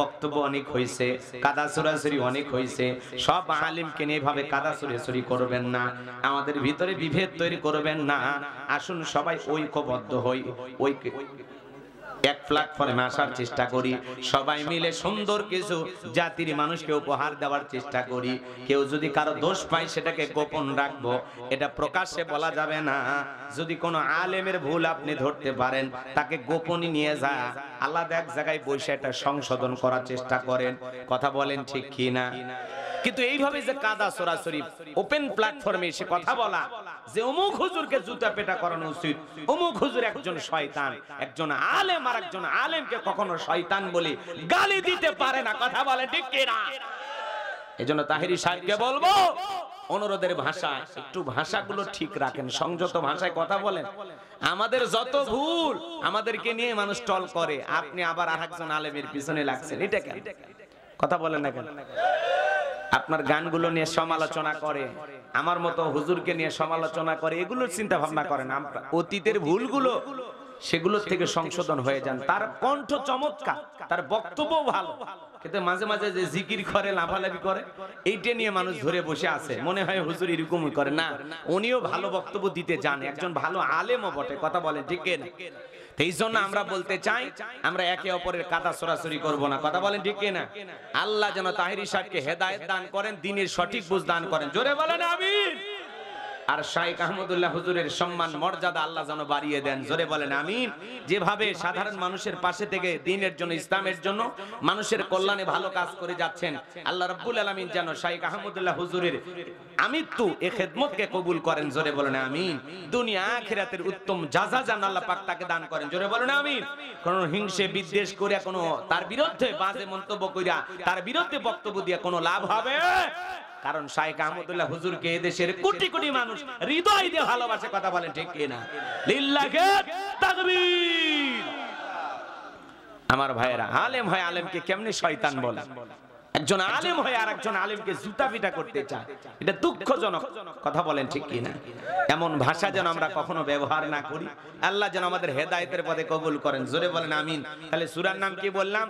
বক্তব্য অনেক হয়েছে, কাদা ছুড়াছুড়ি অনেক হয়েছে, সব আলেমকে নিয়ে এভাবে কাদা ছুড়াছুড়ি করবেন না, আমাদের ভিতরে বিভেদ তৈরি করবেন না। আসুন সবাই ঐক্যবদ্ধ হই, এক প্ল্যাটফর্মে আসার চেষ্টা করি, সবাই মিলে সুন্দর কিছু জাতির মানুষকে উপহার দেওয়ার চেষ্টা করি। কেউ যদি কারো দোষ পায় সেটাকে গোপন রাখবো, এটা প্রকাশ্যে বলা যাবে না। যদি কোনো আলেমের ভুল আপনি ধরতে পারেন, তাকে গোপনে নিয়ে যা আলাদা এক জায়গায় বসে এটা সংশোধন করার চেষ্টা করেন। কথা বলেন ঠিক কি না? কিন্তু এইভাবে যে কাদা ছড়াছড়ি, ওপেন প্ল্যাটফর্মে এসে কথা বলা যে অমুক হুজুরকে জুতা পেটা করানো উচিত, অমুক হুজুর একজন শয়তান, একজন আলেম আর একজন আলেমকে কখনো শয়তান বলে গালি দিতে পারে না। কথা বলে ঠিক কি না? এজন্য তাহিরি সাহেবকে বলবো, অনুরোধের ভাষা, একটু ভাষাগুলো ঠিক রাখেন, সংযত ভাষায় কথা বলেন। আমাদের যত ভুল, আমাদেরকে নিয়ে মানুষ টল করে, আপনি আবার আরেকজন আলেমের পিছনে লাগছেন, এটা কেন? কথা বলেন না কেন? আপনার গানগুলো নিয়ে সমালোচনা করে, আমার মতো হুজুরকে নিয়ে সমালোচনা করে, এগুলোর চিন্তা ভাবনা করেন। অতীতের ভুলগুলো সেগুলোর থেকে সংশোধন হয়ে যান। তার কণ্ঠ চমৎকার, তার বক্তব্য ভালো, কিন্তু মাঝে মাঝে যে জিকির করে, লাফালাফি করে, এইটা নিয়ে মানুষ ধরে বসে আছে, মনে হয় হুজুর এরকমই করে। না, উনিও ভালো বক্তব্য দিতে জানে, একজন ভালো আলেমও বটে। কথা বলেন ঠিক না? এই জন্য আমরা বলতে চাই, আমরা একে অপরের কাদা ছড়াছড়ি করব না। কথা বলেন ঠিক না? আল্লাহ যেন তাহিরি সাহেবকে হেদায়েত দান করেন, দ্বীনের সঠিক বুঝ দান করেন। জোরে বলেন আমিন। আর শাইখ আহমদুল্লাহ হুজুরের সম্মান মর্যাদা আল্লাহ যেন বাড়িয়ে দেন। জোরে বলেন আমিন। যেভাবে সাধারণ মানুষের পাশে থেকে দ্বীনের জন্য, ইসলামের জন্য, মানুষের কল্যাণে ভালো কাজ করে যাচ্ছেন, আল্লাহ রাব্বুল আলামিন যেন শাইখ আহমদুল্লাহ হুজুরের আমৃত্যু এই খেদমতকে কবুল করেন। জোরে বলেন আমিন। দুনিয়া আখিরাতের উত্তম জাযা যেন আল্লাহ পাক তাকে দান করেন। জোরে বলেন আমিন। কোন হিংসে বিদ্বেষ করে, কোনো তার বিরুদ্ধে বাজে মন্তব্য কইরা, তার বিরুদ্ধে বক্তব্য দিয়ে কোনো লাভ হবে? কারণ শাইখ আহমদুল্লাহ হুজুরকে এদেশের কোটি কোটি মানুষ হৃদয় দিয়ে ভালোবাসে। কথা বলেন ঠিক কিনা? লিল্লাহি তাকবীর। আমার ভাইয়েরা, আলেম হয় আলেমকে কেমনে শয়তান বলে? একজন আলেম হয় আর একজন আলেমকে জুতা পিটা করতে চায়, এটা দুঃখজনক। কথা বলেন ঠিক কিনা? এমন ভাষা যেন আমরা কখনো ব্যবহার না করি। আল্লাহ যেন আমাদের হেদায়েতের পথে কবুল করেন। জোরে বলেন আমিন। তাহলে সূরার নাম কি বললাম?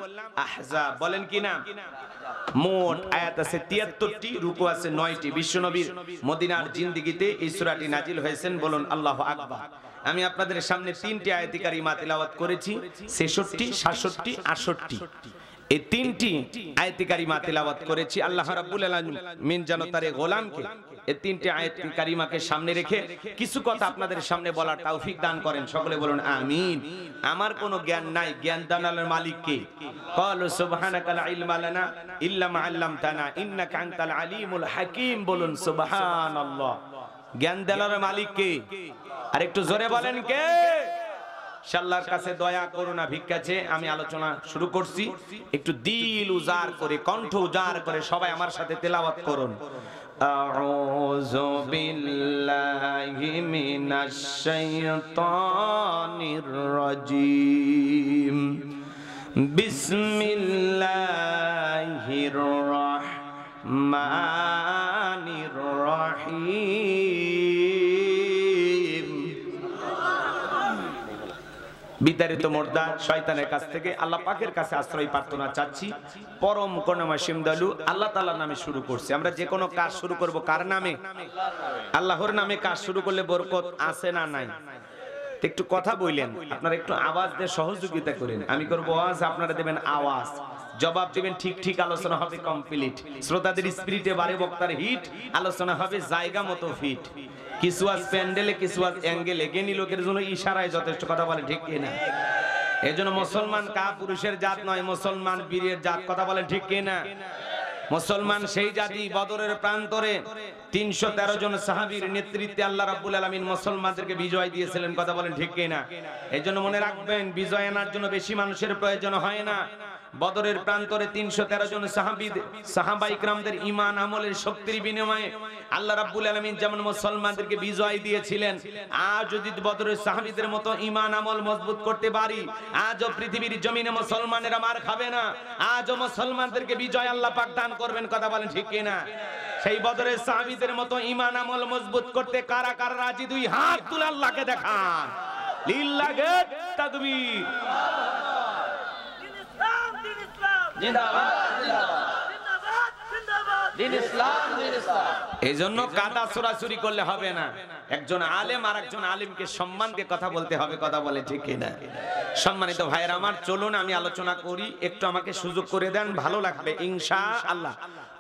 আহজাব। বলেন কি নাম? মোট আয়াত আছে 73টি, রুকু আছে 9টি। বিশ্বনবীর মদিনার জিন্দেগিতে এই সূরাটি নাজিল হয়েছেন। বলুন আল্লাহু আকবার। আমি আপনাদের সামনে 3টি আয়াত কারিমা তেলাওয়াত করেছি, 66, 67, 68। এই 3টি আয়াত কারিমা তেলাওয়াত করেছি। আল্লাহ রাব্বুল আলামিন যেন তার গোলামকে এই 3টি আয়াত কারিমাকে সামনে রেখে কিছু কথা আপনাদের সামনে বলার তৌফিক দান করেন। সকলে বলুন আমিন। আমার কোনো জ্ঞান নাই, জ্ঞান দানের মালিক কে? ক্বালু সুবহানাকা লা ইলমা লানা ইল্লা মা আল্লামতানা ইন্নাকা আনতাল আলিমুল হাকীম। বলুন সুবহানাল্লাহ। জ্ঞান দেওয়ার মালিক কে? আর একটু জোরে বলেন কে? আল্লাহর কাছে দয়া করুণা ভিক্ষাছে আমি আলোচনা শুরু করছি। একটু দিল উজাড় করে, কণ্ঠ উজাড় করে সবাই আমার সাথে তেলাওয়াত করুন। আউযু বিল্লাহি মিনাশ শাইতানির রাজীম। বিসমিল্লাহির রাহমানির রহিম। বিতাড়িত মুর্দা শয়তানের কাছ থেকে আল্লাহ পাকের কাছে আশ্রয় প্রার্থনা চাচ্ছি। পরম করুণাময় সিমদালু আল্লাহ তাআলার নামে শুরু করছি। আমরা যে কোনো কাজ শুরু করব কার নামে? আল্লাহর নামে কাজ শুরু করলে বরকত আছে না নাই? একটু কথা বললেন, আপনারা একটু আওয়াজ দিয়ে সহযোগিতা করেন। আমি করবো আওয়াজ, আপনারা দেবেন আওয়াজ, জবাব দেবেন ঠিক ঠিক, আলোচনা হবে কমপ্লিট। শ্রোতাদের স্পিরিটে বারে বক্তার হিট, আলোচনা হবে জায়গা মতো ফিট। কিছু আজ প্যান্ডেলে, কিছু আজ অ্যাঙ্গেলে, জ্ঞানী লোকের জন্য ইশারায় যথেষ্ট, কথা বলে ঠিক কিনা? এই জন্য মুসলমান কা পুরুষের জাত নয়, মুসলমান বীরের জাত, কথা বলে ঠিক কিনা? মুসলমান সেই জাতি বদরের প্রান্তরে 313 জন সাহাবীর নেতৃত্বে আল্লাহ রাব্বুল আলামিন মুসলমানদেরকে বিজয় দিয়েছিলেন, কথা বলেন ঠিক কিনা? এজন্য মনে রাখবেন, বিজয় আনার জন্য বেশি মানুষের প্রয়োজন হয় না। বদরের প্রান্তরে 313 জন সাহাবায়ে কিরামদের ঈমান আমলের শক্তির বিনিময়ে আল্লাহ রাব্বুল আলামিন যেমন মুসলমানদেরকে বিজয় দিয়েছিলেন, আজ যদি বদরের সাহাবীদের মতো ঈমান আমল মজবুত করতে পারি, আজও পৃথিবীর জমিনে মুসলমানেরা মার খাবে না, আজও মুসলমানদেরকে বিজয় আল্লাহ পাক দান করবেন, কথা বলেন ঠিক কিনা? সেই বদরের সাহাবীদের মতো ঈমান আমল মজবুত করতে কারা কারা রাজি? দুই হাত তুলে আল্লাহকে দেখান। লিল্লাহি তাকবীর। এই জন্য কাদা ছোড়াছুরি করলে হবে না। একজন আলেম আর একজন আলিমকে সম্মান দিয়ে কথা বলতে হবে, কথা বলে ঠিক কিনা? সম্মানিত ভাইয়েরা আমার, চলুন আমি আলোচনা করি, একটু আমাকে সুযোগ করে দেন, ভালো লাগবে ইনশাআল্লাহ।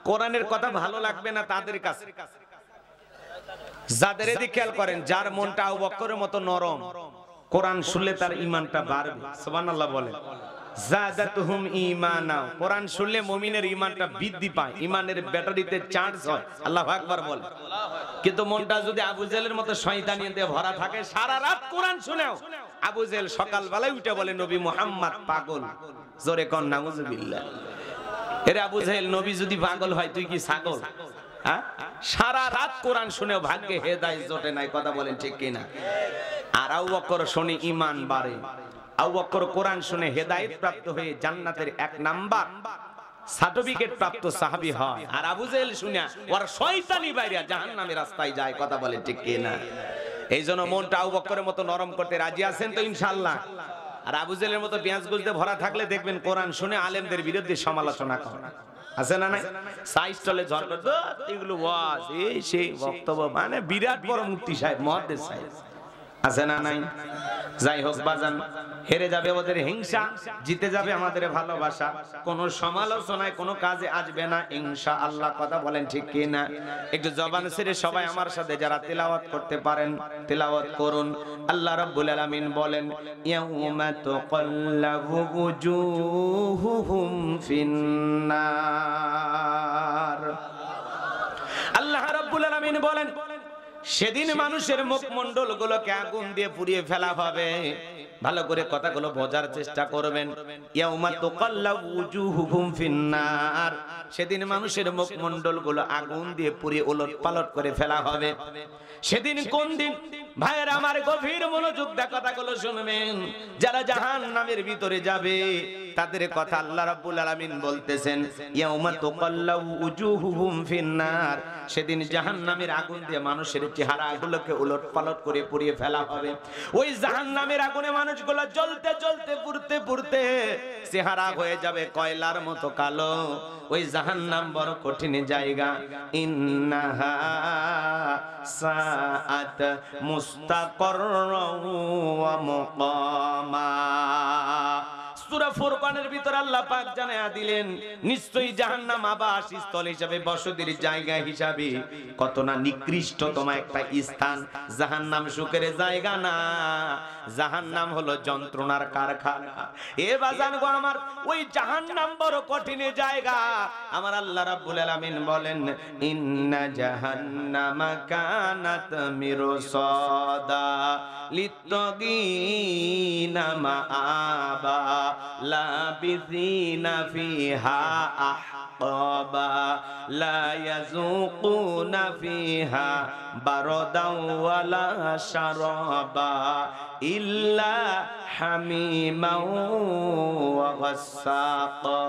কোরআনের কথা ভালো লাগবে না তাদের কাছে, যাদের এদিকে খেয়াল করেন, যার মনটা আবু বকরের মতো নরম, কোরআন শুনলে তার ঈমানটা বাড়বে। সুবহানাল্লাহ বলেন। জাদাতুহুম ঈমানা, কোরআন শুনলে মুমিনের ঈমানটা বৃদ্ধি পায়, ঈমানের ব্যাটারিতে চার্জ হয়। আল্লাহু আকবার বলেন। কিন্তু মনটা যদি আবু জেহেলের মতো শয়তানি দিয়ে ভরা থাকে, সারা রাত কোরআন শুনেও আবু জেহেল সকালবেলায় উঠে বলে নবী মুহাম্মদ পাগল। জোরে কোন নাউজুবিল্লাহ। এরে আবু জেহেল, নবী যদি পাগল হয় তুই কি ছাগল? হ্যাঁ, সারা রাত কোরআন শুনেও ভাগ্যে হেদায়েত জোটে নাই, কথা বলেন ঠিক কিনা? আর আবু বকর শুনে ঈমান বাড়ে। আবু বকর কোরআন শুনে হেদায়েত প্রাপ্ত হয়ে জান্নাতের 1 নাম্বার সার্টিফিকেট প্রাপ্ত সাহাবী হয়। আর আবু জেহেল শুনে ওর শয়তানি বাইরে জাহান্নামের রাস্তায় যায়, কথা বলে ঠিক কিনা? এই জন্য মনটা আবু বকরের মতো নরম করতে রাজি আছেন তো ইনশাআল্লাহ? আর আবু জেহেলের মতো পেঁয়াজ গুজতে ভরা থাকলে দেখবেন কোরআন শুনে আলেমদের বিরুদ্ধে সমালোচনা করে, আছে না নাই? সাইজ চলে ঝড় করতে এগুলো ওয়াজ এই সেই বক্তব্য, মানে বিরাট বড় মুফতি সাহেব, মুহাদ্দিস সাহেব, আছে না নাই? যাই হোক বাজান, হেরে যাবে ওদের হিংসা, জিতে যাবে আমাদের ভালোবাসা। কোন সমালোচনায় কোনো কাজে আসবে না ইনশাআল্লাহ, কথা বলেন ঠিক কি না? একটু জবান ছেড়ে সবাই আমার সাথে যারা তিলাওয়াত করতে পারেন তিলাওয়াত করুন। আল্লাহ রাব্বুল আলামিন বলেন, ইয়াউমা তুকাল্লাবু ওয়ুজুহুহুম ফিন্নার। আল্লাহ রাব্বুল আলামিন বলেন, সেদিন মানুষের মুখমণ্ডল গুলোকে আগুন দিয়ে পুড়িয়ে ফেলা হবে। ভালো করে কথাগুলো বোঝার চেষ্টা করবেন। ইয়াউমা তুকাল্লাবু ওয়ুজুহুহুম ফিন্নার, সেদিন মানুষের মুখমণ্ডল গুলো আগুন দিয়ে পুড়িয়ে ওলটপালট করে ফেলা হবে। সেদিন কোন দিন? ভাইয়েরা আমার, গভীর মনোযোগ দিয়ে কথাগুলো শুনবেন। যারা জাহান্নামের ভিতরে যাবে তাদের কথা আল্লাহ রাব্বুল আলামিন বলতেছেন, ইয়াউমা তুকাল্লাবু ওয়ুজুহুহুম ফিন্নার, সেদিন জাহান্নামের আগুন দিয়ে মানুষের চেহারাগুলোকে উলটপালট করে পুড়িয়ে ফেলা হবে। ওই জাহান্নামের আগুনে মানুষগুলো জ্বলতে জ্বলতে পুড়তে পুড়তে চেহারা হয়ে যাবে কয়লার মতো কালো। ওই জাহান্নাম বড় কঠিন জায়গা। ইন্নাহা সাআত মুস্তাকাররাও ওয়া মুকামা। সূরা ফুরকানের ভিতর আল্লাহ পাক জানায়া দিলেন, নিশ্চয়ই জাহান্নাম আবাসস্থল হিসাবে, বসতির জায়গা হিসাবে কত না নিকৃষ্টতম একটা স্থান। জাহান্নাম সুখের জায়গা না, জাহান্নাম হলো যন্ত্রণার কারখানা। এ বাজান গো আমার, ওই জাহান্নাম বড় কঠিন জায়গা। আমার আল্লাহ রাব্বুল আলামিন বলেন, ইন্না জাহান্নামা কানাত মিরসাদা লিত্তাগিনা মাআবা লাবিযিনা ফিহা আহকাবা লা ইয়াযুকুনা ফিহা বারদাও ওয়ালা শারাবা ইল্লা হামিমাও ওয়া গাসসাকা।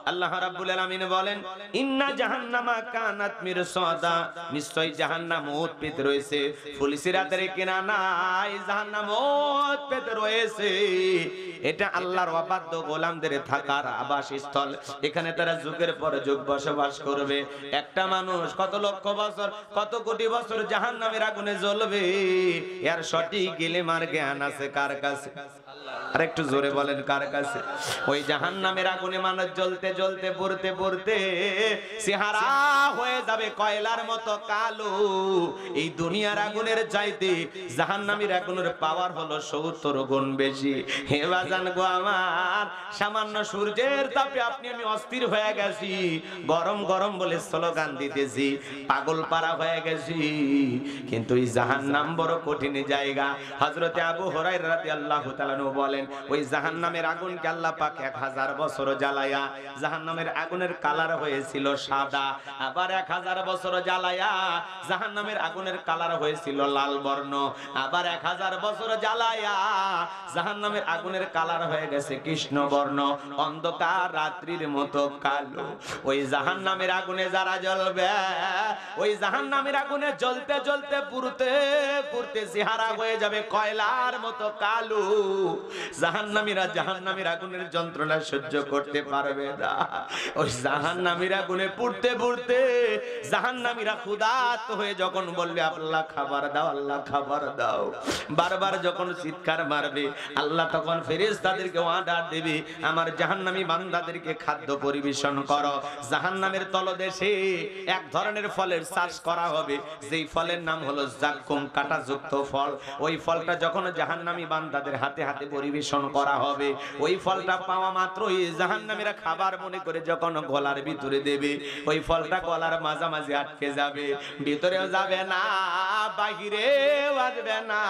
আল্লাহ রাব্বুল আলামিন বলেন ইন্না জাহান্নামা কানাত মিরসাদা, নিশ্চয় জাহান্নাম ওত পেতে রয়েছে, ফুলসিরাতের কিনারায় জাহান্নাম ওত পেতে রয়েছে। এটা আল্লাহর অবাধ্য গোলামদের থাকার আবাসস্থল। এখানে তারা যুগের পর যুগ বসবাস করবে। একটা মানুষ কত লক্ষ বছর, কত কোটি বছর জাহান্নামের আগুনে জ্বলবে, এর সঠিক ইলমার জ্ঞান আছে কার কাছে? আর একটু জোরে বলেন কার কাছে? ওই জাহান্নামের আগুনে মানুষ জ্বলতে জ্বলতে পুড়তে পুড়তে চেহারা হয়ে যাবে কয়লার মতো কালো। এই দুনিয়ার আগুনের চাইতে জাহান্নামের আগুনের পাওয়ার হলো 70 গুণ বেশি। হে বাজান গো আমার, সামান্য সূর্যের তাপে আপনি আমি অস্থির হয়ে গেছি, গরম গরম বলে স্লোগান দিতেছি, পাগল পারা হয়ে গেছি। কিন্তু এই জাহান্নাম বড় কঠিন জায়গা। হযরতে আবু হুরায়রা রাদিয়াল্লাহু তাআলা বলেন ওই জাহান্নামের আগুনকে আল্লাহ পাক 1000 বছর জ্বালায়া, জাহান্নামের আগুনের কালার হয়েছিল সাদা। আবার 1000 বছর জ্বালায়া জাহান্নামের আগুনের কালার হয়েছিল লাল বর্ণ। আবার 1000 বছর জ্বালায়া জাহান্নামের আগুনের কালার হয়ে গেছে কৃষ্ণ বর্ণ, অন্ধকার রাত্রির মতো কালো। ওই জাহান্নামের আগুনে যারা জ্বলবে, ওই জাহান্নামের আগুনে জ্বলতে জ্বলতে পুড়তে পুড়তে চেহারা হয়ে যাবে কয়লার মতো কালো। জাহান্নামীরা জাহান্নামের আগুনের যন্ত্রণা সহ্য করতে পারবে না। ওই জাহান্নামীর আগুনে পুড়তে পুড়তে জাহান্নামীরা ক্ষুধার্ত হয়ে যখন বলবে আল্লাহ খাবার দাও, আল্লাহ খাবার দাও, বারবার যখন চিৎকার মারবে, আল্লাহ তখন ফেরেশতাদেরকে অর্ডার দেবে আমার জাহান্নামী বান্দাদেরকে খাদ্য পরিবেশন করো। জাহান্নামের তলদেশে এক ধরনের ফলের চাষ করা হবে, যেই ফলের নাম হলো জাক্কুম, কাঁটাযুক্ত ফল। ওই ফলটা যখন জাহান্নামী বান্দাদের হাতে হাতে পরিবেশন করা হবে, ওই ফলটা পাওয়া মাত্রই জাহান্নামীরা খাবার মনে করে যখন গলার ভিতরে দেবে, ওই ফলটা গলার মাঝামাঝি আটকে যাবে, ভিতরেও যাবে না, বাহিরেও আসবে না।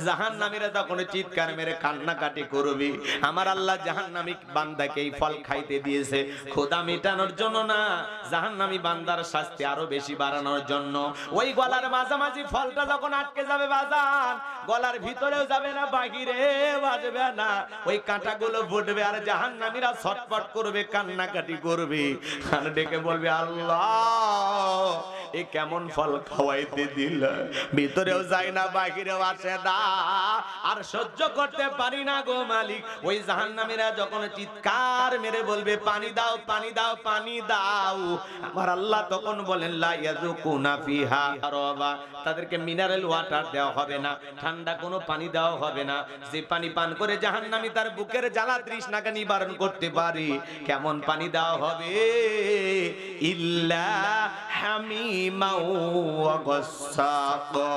জাহান্নামীরা তখন চিৎকার মেরে কান্নাকাটি করবে, আমার আল্লাহ জাহান্নামী বান্দাকে এই ফল খাইতে দিয়েছে ক্ষুধা মেটানোর জন্য না, জাহান্নামী বান্দার শাস্তি আরো বেশি বাড়ানোর জন্য। ওই গলার মাঝামাঝি ফলটা যখন আটকে যাবে বাজান, গলার ভিতরেও যাবে না, বাহিরেও আসবে না, ওই কাঁটাগুলো ফুটবে আর জাহান্নামীরা ছটফট করবে, কান্নাকাটি করবে, আর ডেকে বলবে আল্লাহ এ কেমন ফল খাওয়াইতে দিল, ভিতরেও যায় না, বাহিরেও আসে না, আর সহ্য করতে পারি না গো মালিক। ওই জাহান্নামীরা যখন চিৎকার মেরে বলবে পানি দাও, পানি দাও, পানি দাও, আমার আল্লাহ তখন বলেন লা ইয়াযুকুনা ফিহা রাবা, তাদেরকে মিনারেল ওয়াটার দেওয়া হবে না, ঠান্ডা কোনো পানি দেওয়া হবে না। যে পানি পান করে জাহান্নামী তার বুকের জ্বালা তৃষ্ণাকে নিবারণ করতে পারে, কেমন পানি দেওয়া হবে? ইল্লা হামিমা ওয়া গাসসাকা,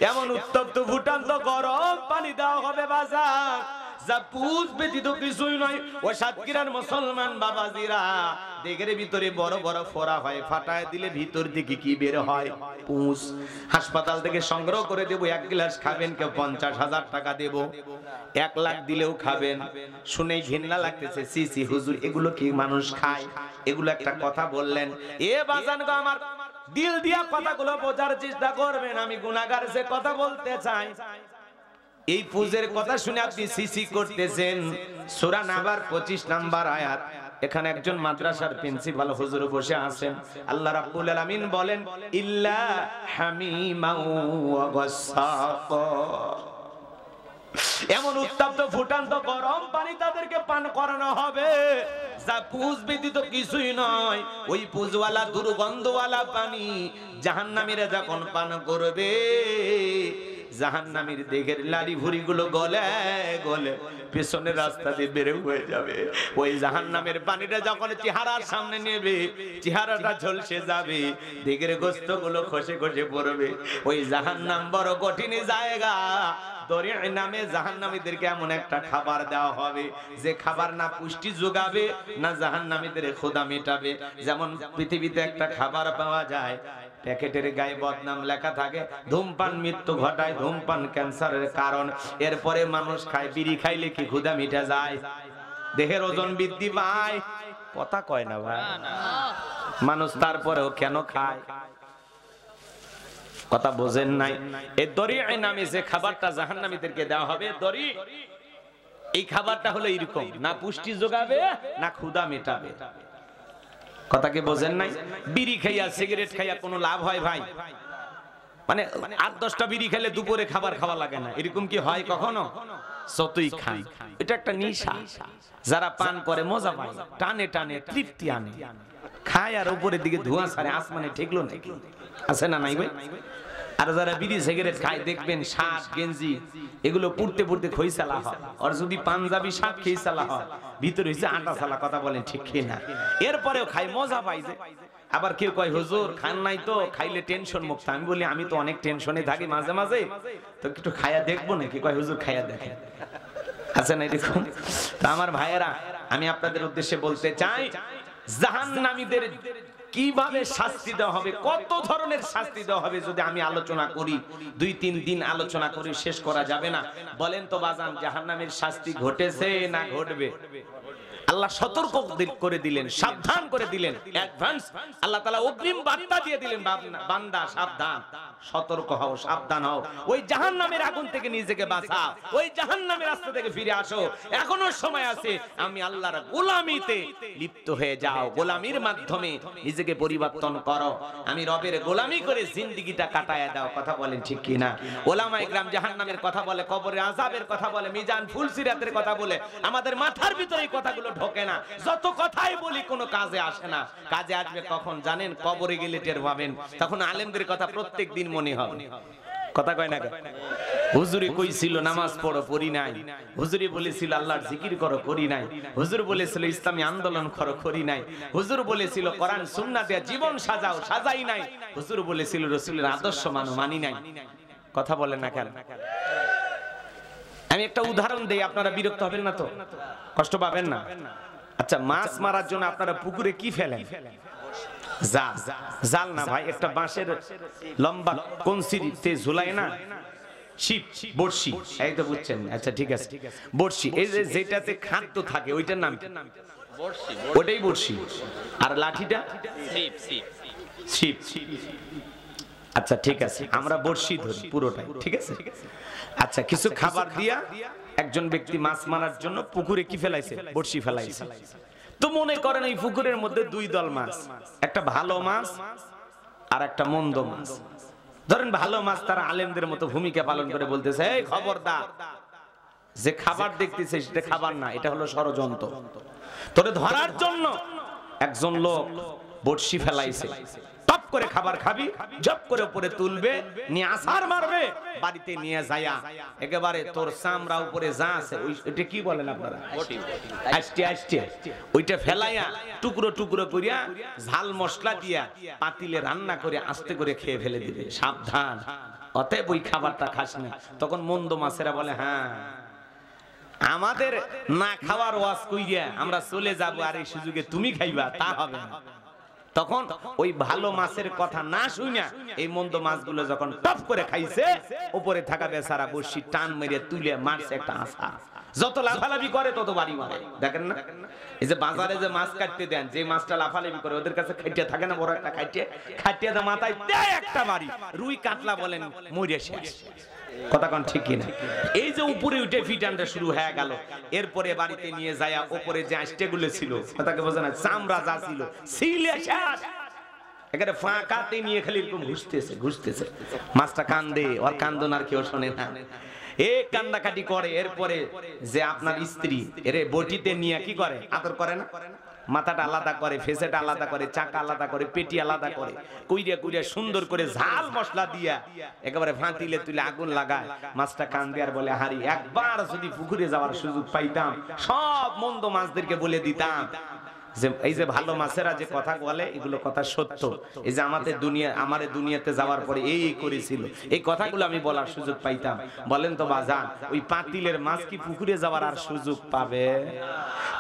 এমন উত্তপ্ত ফুটান্ত গরম পানি দেওয়া হবে বাজার, যা পুষ ব্যতীত কিছুই নয়। ও সাতক্ষীরার মুসলমান বাবাজিরা, দেগের ভিতরে বড় বড় ফোড়া হয়, ফাটায় দিলে ভিতর দিকে কি বের হয়? পুষ। হাসপাতাল থেকে সংগ্রহ করে দেব, 1 গ্লাস খাবেন, কেউ 50,000 টাকা দেব, 1 লাখ দিলেও খাবেন। শুনেই ঘৃণা লাগতেছে, সি সি হুজুর এগুলো কি মানুষ খায়? এগুলো একটা কথা বললেন। এ বাজান গো আমার, দিল দিয়া কথাগুলো বোঝার চেষ্টা করবেন, আমি গুনাহগার যে কথা বলতে চাই। এই পুজের কথা শুনে আপনি সিসি করতেছেন। সূরা নাবার 25 নাম্বার আয়াত। এখানে একজন মাদ্রাসার প্রিন্সিপাল হুজুর বসে আছেন। আল্লাহ রাব্বুল আলামিন বলেন ইল্লা হামিমা ওয়া গাসসাকা, এমন উত্তপ্ত ফুটান্ত গরম পানি তাদেরকে পান করানো হবে যা পুজ ব্যতীত কিছুই নয়। ওই পুজওয়ালা দুর্গন্ধওয়ালা পানি জাহান্নামীরা যখন পান করবে, জাহান্নামীর দেহের লাড়ি ভুড়ি গুলো গলে গলে পেছনের রাস্তা দিয়ে বের হয়ে যাবে। ওই জাহান্নামের পানিটা যখন চেহারার সামনে নেবে, চেহারাটা ঝলসে যাবে, দেহের গোস্ত গুলো খসে খসে পড়বে। ওই জাহান্নাম বড় কঠিন জায়গা। দরিয়া নামে জাহান্নামীদেরকে এমন একটা খাবার দেওয়া হবে যে খাবার না পুষ্টি যোগাবে না জাহান্নামীদের ক্ষুধা মেটাবে। যেমন পৃথিবীতে একটা খাবার পাওয়া যায়, প্যাকেটের গায়ে বদনাম লেখা থাকে, ধূমপান মৃত্যু ঘটায়, ধূমপান ক্যান্সারের কারণ। এরপরে মানুষ খায়, বিড়ি খাইলে কি ক্ষুধা মিটা যায়? দেহের ওজন বৃদ্ধি পায়? কথা কয় না ভাই মানুষ, তারপরেও কেন খায়? কথা বোঝেন নাই? এই দরিয়া নামে যে খাবারটা জাহান্নামীদেরকে দেওয়া হবে, দরি, এই খাবারটা হলো এরকম, না পুষ্টি যোগাবে না ক্ষুধা মেটাবে। কথা কি বোঝেন নাই? বিড়ি খাইয়া সিগারেট খাইয়া কোনো লাভ হয় ভাই? মানে 8-10টা বিড়ি খেলে দুপুরে খাবার খাওয়া লাগে না, এরকম কি হয় কখনো? যতই খান, এটা একটা নেশা। যারা পান করে মজা পায়, টানে টানে তৃপ্তি আনে, খায় আর উপরের দিকে ধোঁয়া ছাড়ে, আসমানে ঠেকলো নাকি? আছে না নাই ভাই? আর যারা বিড়ি সিগারেট খায় দেখবেন শার্ট গেঞ্জি এগুলো পুড়তে পুড়তে খইসালা হয়, আর যদি পাঞ্জাবি শার্ট খেইসালা হয় ভিতরে হইছে আটা সালা। কথা বলেন ঠিক কি না? এরপরেও খাই, মজা পাই যে। আবার কেউ কয় হুজুর খান নাই তো, খাইলে টেনশন মুক্ত। আমি বলি আমি তো অনেক টেনশনে থাকি মাঝে মাঝে, তো একটু খায়া দেখবো নাকি? কয় হুজুর খায়া দেখেন। আছে না এরকম? তা আমার ভাইয়েরা, আমি আপনাদের উদ্দেশ্যে বলতে চাই, জাহান্নামীদের কিভাবে শাস্তি দেওয়া হবে, কত ধরনের শাস্তি দেওয়া হবে, যদি আমি আলোচনা করি 2-3 দিন আলোচনা করে শেষ করা যাবে না। বলেন তো বাজান, জাহান্নামের শাস্তি ঘটেছে না ঘটবে? আল্লাহ সতর্ক করে দিলেন, সাবধান করে দিলেন, অ্যাডভান্স আল্লাহ তাআলা অগ্রিম বার্তা দিয়ে দিলেন, বান্দা সাবধান, সতর্ক হও, সাবধান হও, ওই জাহান্নামের আগুন থেকে নিজেকে বাঁচাও, ওই জাহান্নামের রাস্তা থেকে ফিরে আসো, এখনো সময় আছে। আমি আল্লাহর গোলামিতে লিপ্ত হয়ে যাও, গোলামির মাধ্যমে নিজেকে পরিবর্তন করো, আমি রবের গোলামি করে জিন্দেগিটা কাটায় দাও। কথা বলেন ঠিক কি না? ওলামায়ে কেরাম জাহান্নামের কথা বলে, কবরের আযাবের কথা বলে, মিজান ফুলসিরাতের কথা বলে, আমাদের মাথার ভিতরে এই কথাগুলো ঢোকে না। যত কথাই বলি কোনো কাজে আসে না। কাজে আসবে কখন জানেন? কবরে গেলে টের পাবেন, তখন আলেমদের কথা প্রত্যেক দিন মনে হবে। কথা কয় না? হুজুরি কইছিল নামাজ পড়ো, পড়ি নাই। হুজুরি বলেছিল আল্লাহর জিকির করো, করি নাই। হুজুর বলেছিল ইসলামী আন্দোলন করো, করি নাই। হুজুর বলেছিল কোরআন সুন্নাহ দিয়ে জীবন সাজাও, সাজাই নাই। হুজুর বলেছিল রাসূলের আদর্শ মানো, মানি নাই। কথা বলেন না কেন? আমি একটা উদাহরণ দেই, আপনারা বিরক্ত হবেন না তো? কষ্ট পাবেন না? আচ্ছা, মাছ মারার জন্য আপনারা পুকুরে কি ফেলেন? জাল। জাল না ভাই, একটা বাঁশের লম্বা কঞ্চিতে ঝুলায় না ছিপ, বড়শি। এই তো বুঝছেন? আচ্ছা ঠিক আছে, বড়শি। এই যে যেটাতে খাদ্য থাকে ওইটার নাম কি? বড়শি। ওটাই বড়শি। আর লাঠিটা? ছিপ। ছিপ। আচ্ছা ঠিক আছে, আমরা বড়শি ধরি পুরোটাই, ঠিক আছে। আচ্ছা, কিছু খাবার দিয়া একজন ব্যক্তি মাছ মারার জন্য পুকুরে কি ফেলাইছে? বড়শি ফেলাইছে। তো মনে করেন এই পুকুরের মধ্যে 2 দল মাছ, একটা ভালো মাছ আর একটা মন্দ মাছ। ধরেন ভালো মাছ তারা আলেমদের মতো ভূমিকা পালন করে বলতেছে, এই খবরদার, যে খাবার দেখতেছে সেটা খাবার না, এটা হলো ষড়যন্ত্র। তোরে ধরার জন্য একজন লোক বড়শি ফেলাইছে, টপ করে খাবার খাবি, জপ করে উপরে তুলবে, নিয়ে আছার মারবে, বাড়িতে নিয়ে যায়া একেবারে তোর চামড়া উপরে যা আছে ওইটা কি বলেন আপনারা? আস্তে আস্তে ওইটা ফেলাইয়া টুকরো টুকরো করিয়া ঝাল মশলা দিয়া পাতিলে রান্না করে আস্তে করে খেয়ে ফেলে দিবে। সাবধান, অতএব ওই খাবারটা খাস না। তখন মন্দ মাছেরা বলে, হ্যাঁ আমাদের না খাওয়ার ওয়াজ কইরা আমরা চলে যাব, আর এই সুযোগে তুমি খাইবা, তা হবে না। তখন ওই ভালো মাছের কথা না শুইনা এই মন্দ মাছগুলো যখন টপ করে খাইছে, উপরে থাকা বেচারা বড়শি টান মেরে তুলে মারছে একটা আশা। যত লাফালাফি করে তত বাড়ি মারে। দেখেন না, এই যে বাজারে যে মাছ কাটতে দেন, যে মাছটা লাফালাফি করে ওদের কাছে খাইটিয়া থাকে না, বড় একটা খাইটিয়া দা মাথায় দেয় একটা বাড়ি। রুই কাতলা বলেন মরে শেষ। কথা কোন ঠিক কিনা? এই যে উপরে উঠে ফিটানটা শুরু হয়ে গেল, এরপরে বাড়িতে নিয়ে যায় উপরে যে আষ্টেগুলো ছিল, কথাকে বোঝা না, চামড়া যা ছিল সিলে শেষ। এখানে ফাঁকাতে নিয়ে খালি এরকম ঘুষতেছে। মাছটা কান্দে, ওর কান্দন আর কেউ শোনে না, এ কান্দাকাটি করে। এরপরে যে আপনার স্ত্রী এর বটিতে নিয়ে কি করে? আদর করে না? মাথাটা আলাদা করে, ফেসেটা আলাদা করে, চাকা আলাদা করে, পেটি আলাদা করে, কুইরিয়া কুইরিয়া সুন্দর করে ঝাল মশলা দিয়া একেবারে ফাঁতিলে তুলে আগুন লাগায়। মাছটা কান্দে আর বলে, হারি একবার যদি পুকুরে যাওয়ার সুযোগ পাইতাম সব মন্দ মাছদেরকে বলে দিতাম যে এই যে ভালো মাছেরা যে কথা বলে এগুলো কথা সত্য। এই যে আমাদের দুনিয়াতে যাওয়ার পরে এই করেছিল, এই কথাগুলো আমি বলার সুযোগ পাইতাম। বলেন তো বাজান, ওই পাতিলের মাছ কি পুকুরে যাওয়ার আর সুযোগ পাবে?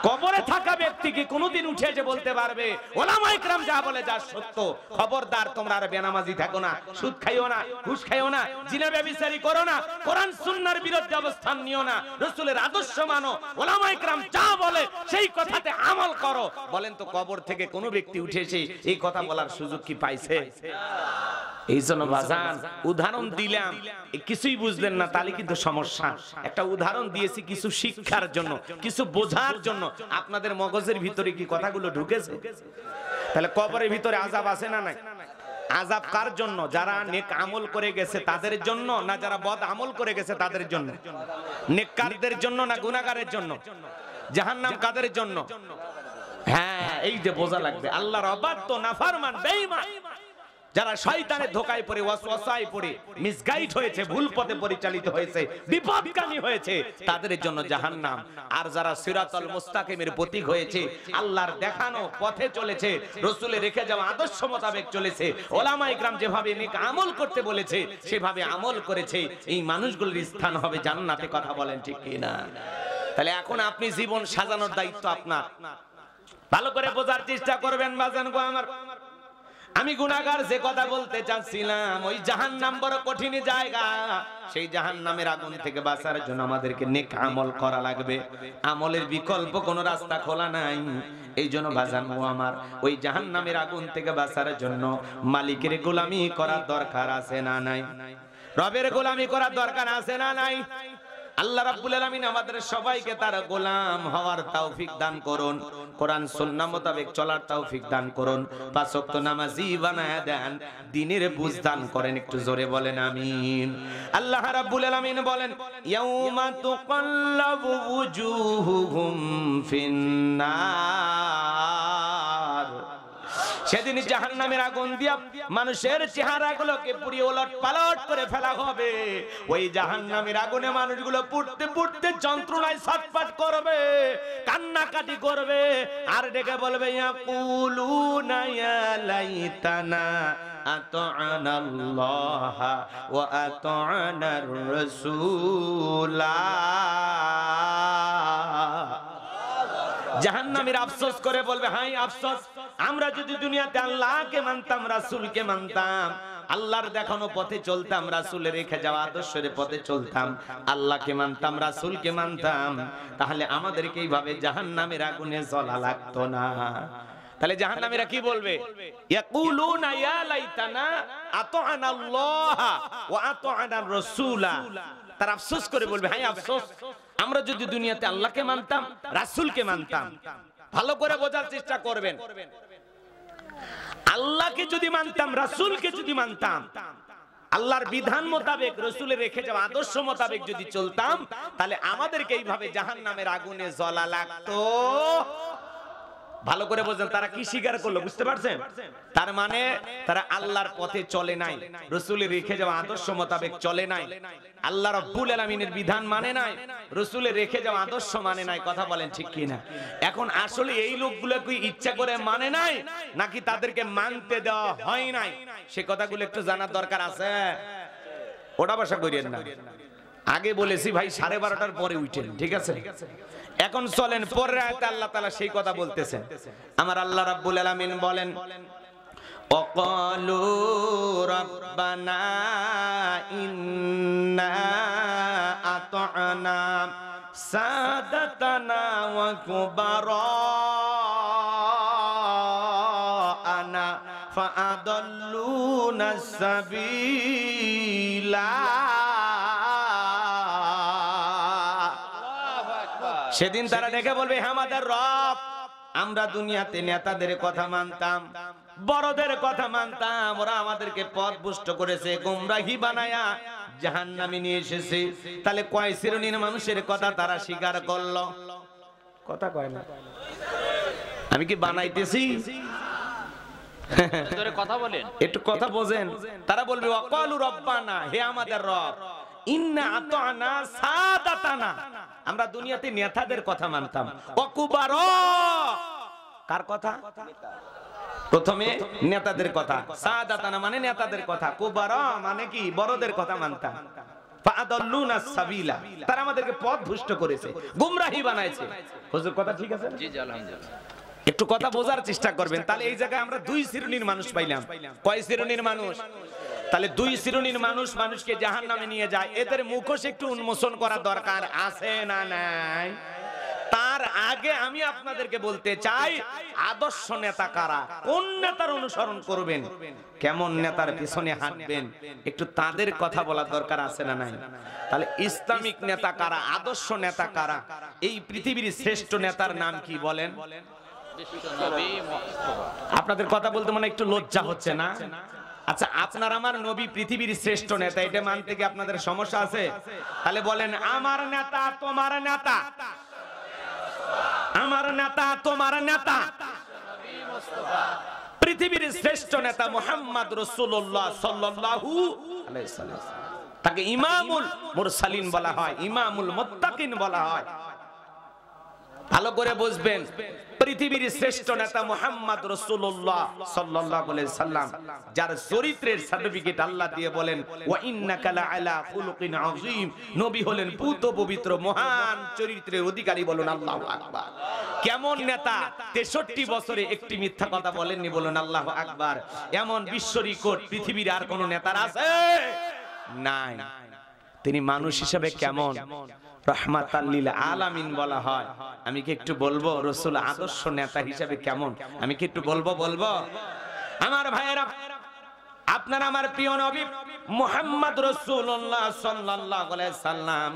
কবরে থাকা ব্যক্তি কি কোনোদিন উঠে এসে বলতে পারবে ওলামায়ে কেরাম যা বলে যা সত্য? খবরদার, তোমরা আর বেনামাজি থাকো না, সুদ খাইও না, ঘুষ খাইও না, জিনা ব্যভিচারী করো না, কোরআন সুন্নাহর বিরুদ্ধে অবস্থান নিও না, রাসূলের আদর্শ মানো, ওলামায়ে কেরাম যা বলে সেই কথাতে আমল করো। বলেন তো কবর থেকে কোন ব্যক্তি উঠে এসে এই কথা বলার সুযোগ কি পাইছে? এই জন্য বাজান উদাহরণ দিলাম, কিছুই বুঝলেন না তাহলে কিন্তু সমস্যা। একটা উদাহরণ দিয়েছি কিছু শিক্ষার জন্য, কিছু বোঝার জন্য। আপনাদের মগজের ভিতরে কি কথাগুলো ঢুকেছে? তাহলে কবরের ভিতরে আযাব আছে না নাই? আযাব কার জন্য? যারা নেক আমল করে গেছে তাদের জন্য, না যারা বদ আমল করে গেছে তাদের জন্য? নেককারদের জন্য না গুনাহগারের জন্য? জাহান্নাম কাদের জন্য? হ্যাঁ, এই যে বোঝা লাগবে। আল্লাহর অবাধ্য নাফরমান বেঈমান যারা শয়তানের ধোঁকায় পড়ে, ওয়াসওয়াসায় পড়ে মিসগাইড হয়েছে, ভুল পথে পরিচালিত হয়েছে, বিপদগামী হয়েছে, তাদের জন্য জাহান্নাম। আর যারা সিরাতুল মুস্তাকিমের প্রতীক হয়েছে, আল্লাহর দেখানো পথে চলেছে, রাসূলের রেখে যাওয়া আদর্শ মোতাবেক চলেছে, ওলামা ইকরাম যেভাবে নেক আমল করতে বলেছে সেভাবে আমল করেছে, এই মানুষগুলোর স্থান হবে জান্নাতে। কথা বলেন ঠিক কি না? তাহলে এখন আপনি জীবন সাজানোর দায়িত্ব আপনার। ভালো করে বোঝার চেষ্টা করবেন বাজান গো আমার। আমি গুনাহগার যে কথা বলতে চাচ্ছিলাম, ওই জাহান্নাম বড় কঠিন জায়গা। সেই জাহান্নামের আগুন থেকে বাঁচার জন্য আমাদেরকে নেক আমল করা লাগবে। আমলের বিকল্প কোনো রাস্তা খোলা নাই। এই জন্য বাজান ও আমার, ওই জাহান্নামের আগুন থেকে বাঁচার জন্য মালিকের গোলামি করার দরকার আছে না নাই? রবের গোলামি করার দরকার আছে না নাই? আল্লাহ রাব্বুল আলামিন আমাদের সবাইকে তার গোলাম হওয়ার তৌফিক দান করুন, কোরআন সুন্নাহ মোতাবেক চলার তৌফিক দান করুন, পাঁচ ওয়াক্ত নামাজি বানায়া দেন, দ্বীনের বুঝ দান করেন। একটু জোরে বলেন আমিন। আল্লাহ রাব্বুল আলামিন বলেন, ইয়াউমা তুকাল্লাবু ওয়ুজুহুহুম ফিন্নার। সেদিন জাহান্নামের আগুন দিয়া মানুষের চেহারাগুলোকে পুড়িয়ে ওলটপালট করে ফেলা হবে। ওই জাহান্নামের আগুনে মানুষগুলো পুড়তে পুড়তে যন্ত্রণায় ছটফট করবে, কান্নাকাটি করবে, আর ডেকে বলবে ইয়াকুলুনা ইয়া লাইতানা আতা'নাল্লাহ ওয়া আতা'নার রাসূলা। জাহান্নামীরা আফসোস করে বলবে, হাই আফসোস, আমরা যদি দুনিয়াতে আল্লাহকে মানতাম, রাসূলকে মানতাম, আল্লাহর দেখানো পথে চলতাম, রাসূলের রেখে যাওয়া আদর্শের পথে চলতাম, আল্লাহকে মানতাম, রাসূলকে মানতাম, তাহলে আমাদেরকে এইভাবে জাহান্নামের আগুনে জ্বলা লাগতো না। তাহলে জাহান্নামীরা কি বলবে? ইয়াকুলুনা ইয়া লাইতানা আতা'নাল্লাহ ওয়া আতা'নার রাসূলা। তারা আফসোস করে বলবে, হাই আফসোস, আমরা যদি দুনিয়াতে আল্লাহকে মানতাম, রাসূলকে মানতাম। ভালো করে বোঝার চেষ্টা করবেন। আল্লাহকে যদি মানতাম, রাসূলকে যদি মানতাম, আল্লাহর বিধান মোতাবেক, রাসূলের রেখে যাওয়া আদর্শ মোতাবেক যদি চলতাম, তাহলে আমাদেরকে এইভাবে জাহান্নামের আগুনে জ্বলা লাগতো। ভালো করে বোঝেন, তারা কি স্বীকার করলো? বুঝতে পারছেন? তার মানে তারা আল্লাহর পথে চলে নাই, রাসূলের রেখে যাওয়া আদর্শ মোতাবেক চলে নাই, আল্লাহ রাব্বুল আলামিনের বিধান মানে নাই, রাসূলের রেখে যাওয়া আদর্শ মানে নাই। কথা বলেন ঠিক কি না? এখন আসলে এই লোকগুলো কি ইচ্ছা করে মানে নাই, নাকি তাদেরকে মানতে দেওয়া হয় নাই? সে কথাগুলো একটু জানার দরকার আছে। ওটা ভাষা করিয়েন না। আগে বলেছি ভাই 12:30টার পরে উঠেন, ঠিক আছে? এখন চলেন পরের আয়াতে আল্লাহ তাআলা সেই কথা বলতেছেন। আমার আল্লাহ রাব্বুল আলামিন বলেন, ওয়াকালু রাব্বানা ইন্না আতা'না সাদাতানা ওয়া কুবারা'ানা ফাআদাল্লুনা সাবিলা। সেদিন তারা ডেকে বলবে, হে আমাদের রব, আমরা দুনিয়াতে নেতাদের কথা মানতাম, বড়দের কথা মানতাম, ওরা আমাদেরকে পথভ্রষ্ট করেছে, গোমরাহি বানায়া জাহান্নামে নিয়ে এসেছে। তাহলে কয় শ্রেণীর মানুষের কথা তারা স্বীকার করলো? কথা কয় না। আমি কি বানাইতেছি?
কথা বলেন,
একটু কথা বোঝেন। তারা বলবে, ওয়াকালু রব্বানা, হে আমাদের রব, ইন্না আতা'না সাদাতানা, আমরা দুনিয়াতে নেতাদের কথা মানতাম, ওয়া কুবারা, কার কথা? প্রথমে নেতাদের কথা, সাদাতানা মানে নেতাদের কথা, কুবারা মানে কি? বড়দের কথা মানতাম। ফাআদাল্লুনা সাবিলা, তারা আমাদেরকে পথভ্রষ্ট করেছে, গোমরাহি বানাইছে। হুজুর কথা ঠিক আছে?
জি জি আলহামদুলিল্লাহ।
একটু কথা বোঝার চেষ্টা করবেন। তাহলে এই জায়গায় আমরা দুই শ্রেণীর মানুষ পাইলাম। কয় শ্রেণীর মানুষ? তাহলে দুই শ্রেণীর মানুষ মানুষকে জাহান্নামে নিয়ে যায়। এদের মুখোশ একটু উন্মোচন করা দরকার আছে না নাই? তার আগে আমি আপনাদেরকে বলতে চাই আদর্শ নেতা কারা, কোন নেতার অনুসরণ করবেন, কেমন নেতার পিছনে হাঁটবেন, একটু তাদের কথা বলার দরকার আছে না নাই? তাহলে ইসলামিক নেতা কারা, আদর্শ নেতা কারা, এই পৃথিবীর শ্রেষ্ঠ নেতার নাম কি বলেন? আপনাদের কথা বলতে মনে একটু লজ্জা হচ্ছে না? আচ্ছা, আপনার আমার নবী পৃথিবীর শ্রেষ্ঠ নেতা, এটা মানতে কি আপনাদের সমস্যা আছে? তাহলে বলেন আমার নেতা তোমার নেতা, আমার নেতা তোমার নেতা, পৃথিবীর শ্রেষ্ঠ নেতা মুহাম্মদ রাসূলুল্লাহ সাল্লাল্লাহু আলাইহি সাল্লাম। তাকে ইমামুল মুরসালিন বলা হয়, ইমামুল মুত্তাকিন বলা হয়। ভালো করে বুঝবেন, পৃথিবীর শ্রেষ্ঠ নেতা মুহাম্মদ রাসূলুল্লাহ সাল্লাল্লাহু আলাইহি সাল্লাম, যার চরিত্রের সার্টিফিকেট আল্লাহ দিয়ে বলেন ওয়া ইন্নাকা লাআলা খুলুকিন আযীম, নবী হলেন পূত পবিত্র মহান চরিত্রের অধিকারী। বলুন আল্লাহু আকবার। কেমন নেতা, 63 বছরে একটি মিথ্যা কথা বলেননি, বলুন আল্লাহু আকবার। এমন বিশ্ব রেকর্ড পৃথিবীর আর কোন নেতার আছে? নাই। তিনি মানুষ হিসেবে কেমন? রাহমাতাল লিল আলামিন বলা হয়। আমি কি একটু বলবো রাসূল আদর্শ নেতা হিসেবে কেমন? আমি কি একটু বলবো? আমার ভাইয়েরা, আপনার আমার প্রিয় নবী মুহাম্মদ রাসূলুল্লাহ সাল্লাল্লাহু আলাইহি সাল্লাম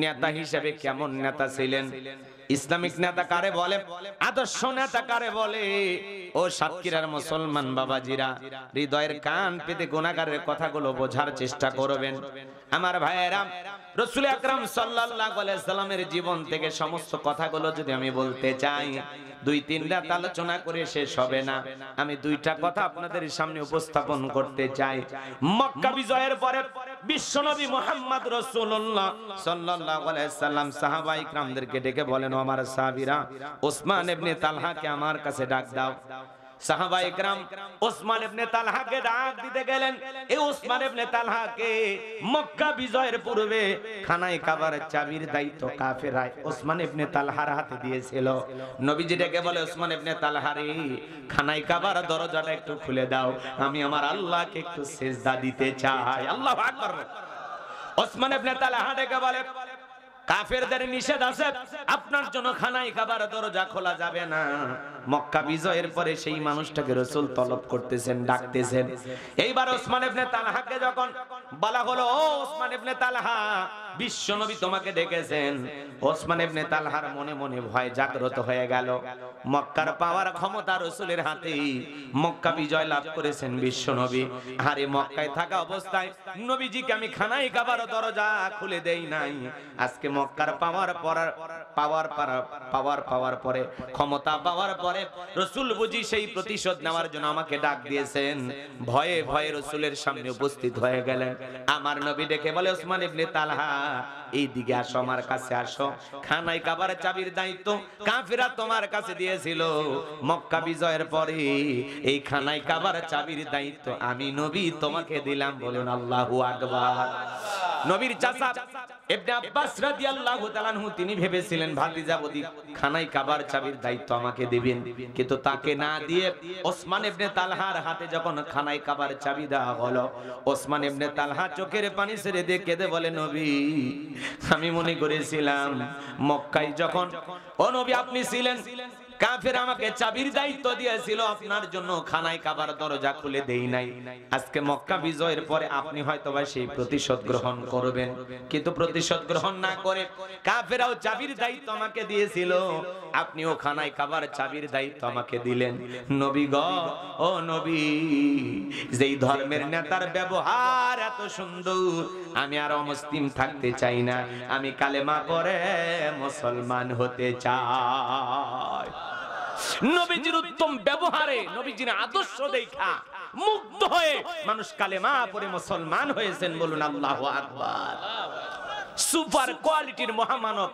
নেতা হিসেবে কেমন নেতা ছিলেন? ইসলামিক নেতা কারে বলে, আদর্শ নেতা কারে বলে? ও সাতক্ষীরার মুসলমান বাবাজিরা, হৃদয়ের কান পেতে গুনাহগারের কথাগুলো বোঝার চেষ্টা করবেন। আমার ভাইয়েরা, রাসূল আকরাম সাল্লাল্লাহু আলাইহি সাল্লামের জীবন থেকে সমস্ত কথাগুলো যদি আমি বলতে চাই, 2-3 রাত আলোচনা করে শেষ হবে না। আমি 2টা কথা আপনাদের সামনে উপস্থাপন করতে চাই। মক্কা বিজয়ের পরে বিশ্বনবী মুহাম্মদ রাসূলুল্লাহ সাল্লাল্লাহু আলাইহি সাল্লাম সাহাবায়ে কিরামদেরকে ডেকে বলেন, ও আমার সাহাবীরা, ওসমান ইবনে তালহাকে আমার কাছে ডাক দাও। সাহাবায়ে কিরাম ওসমান ইবনে তালহাকে ডাক দিতে গেলেন। এই ওসমান ইবনে তালহাকে মক্কা বিজয়ের পূর্বে খানায় কাবার চাবির দায়িত্ব কাফেররা ওসমান ইবনে তালহার হাতে দিয়েছিল। নবীজি ডেকে বলে, ওসমান ইবনে তালহা রে, খানায় কাবার দরজাটা একটু খুলে দাও, আমি আমার আল্লাহকে একটু সিজদা দিতে চাই। আল্লাহু আকবার। ওসমান ইবনে তালহা ডেকে বলে, কাফেরদের নিষেধ আছে, আপনার জন্য খানায় কাবার দরজা খোলা যাবে না। মক্কা বিজয়ের পরে সেই মানুষটাকে রাসূল তলব করতেছেন, ডাকতেছেন। এইবার ওসমান ইবনে তালহাকে যখন বলা হলো, ও ওসমান ইবনে তালহা, বিশ্বনবী তোমাকে ডেকেছেন। ওসমান ইবনে তালহার মনে মনে ভয় জাগ্রত হয়ে গেল। মক্কার পাওয়ার ক্ষমতা রাসূলের হাতে, মক্কা বিজয় লাভ করেছেন বিশ্বনবী। আরে মক্কায় থাকা অবস্থায় নবীজিকে আমি খানায় কাবার দরজা খুলে দেই নাই, আজকে মক্কার পাওয়ার পরে ক্ষমতা পাওয়ার পরে রাসূল বুঝি সেই প্রতিশোধ নেওয়ার জন্য আমাকে ডাক দিয়েছেন। ভয়ে ভয়ে রাসূলের সামনে উপস্থিত হয়ে গেলেন। আমার নবী ডেকে বলে, ওসমান ইবনে তালহা, এই দিকে আসো, আমার কাছে আসো। খানায় কাবার চাবির দায়িত্ব কাফেররা তোমার কাছে দিয়েছিল, মক্কা বিজয়ের পরে এই খানায় কাবার চাবির দায়িত্ব আমি নবী তোমাকে দিলাম। বলুন আল্লাহু আকবার। নবীর চাচা ইবনে আব্বাস রাদিয়াল্লাহু তাআলা আনহু তিনি ভেবেছিলেন ভাতিজা বদি খানায় কাবার চাবির দায়িত্ব আমাকে দিবেন, কিন্তু তাকে না দিয়ে ওসমান ইবনে তালহার হাতে যখন খানায় কাবার চাবি দেওয়া হলো, ওসমান ইবনে তালহা চোখের পানি ছেড়ে দিয়ে কেঁদে বলে, নবী, আমি মনে করেছিলাম মক্কায় যখন ও নবী আপনি ছিলেন, কাফের আমাকে চাবির দায়িত্ব দিয়েছিল, আপনার জন্য খানায় কাবার দরজা খুলে দেই নাই। আজকে মক্কা বিজয়ের পরে আপনি হয়তোবা সেই প্রতিশোধ গ্রহণ করবেন, কিন্তু প্রতিশোধ গ্রহণ না করে কাফেরাও চাবির দায়িত্ব আমাকে দিয়েছিল, আপনিও খানায় কাবার চাবির দায়িত্ব আমাকে দিলেন। নবী গো, ও নবী, যেই ধর্মের নেতার ব্যবহার এত সুন্দর, আমি আর অমুসলিম থাকতে চাই না, আমি কালেমা পড়ে মুসলমান হতে চাই। নবীজির উত্তম ব্যবহারে, নবীজির আদর্শ দেখা মুগ্ধ হয়ে মানুষ কালেমা পড়ে মুসলমান হয়েছেন। বলুন আল্লাহু আকবার। সুপার কোয়ালিটির মহামানব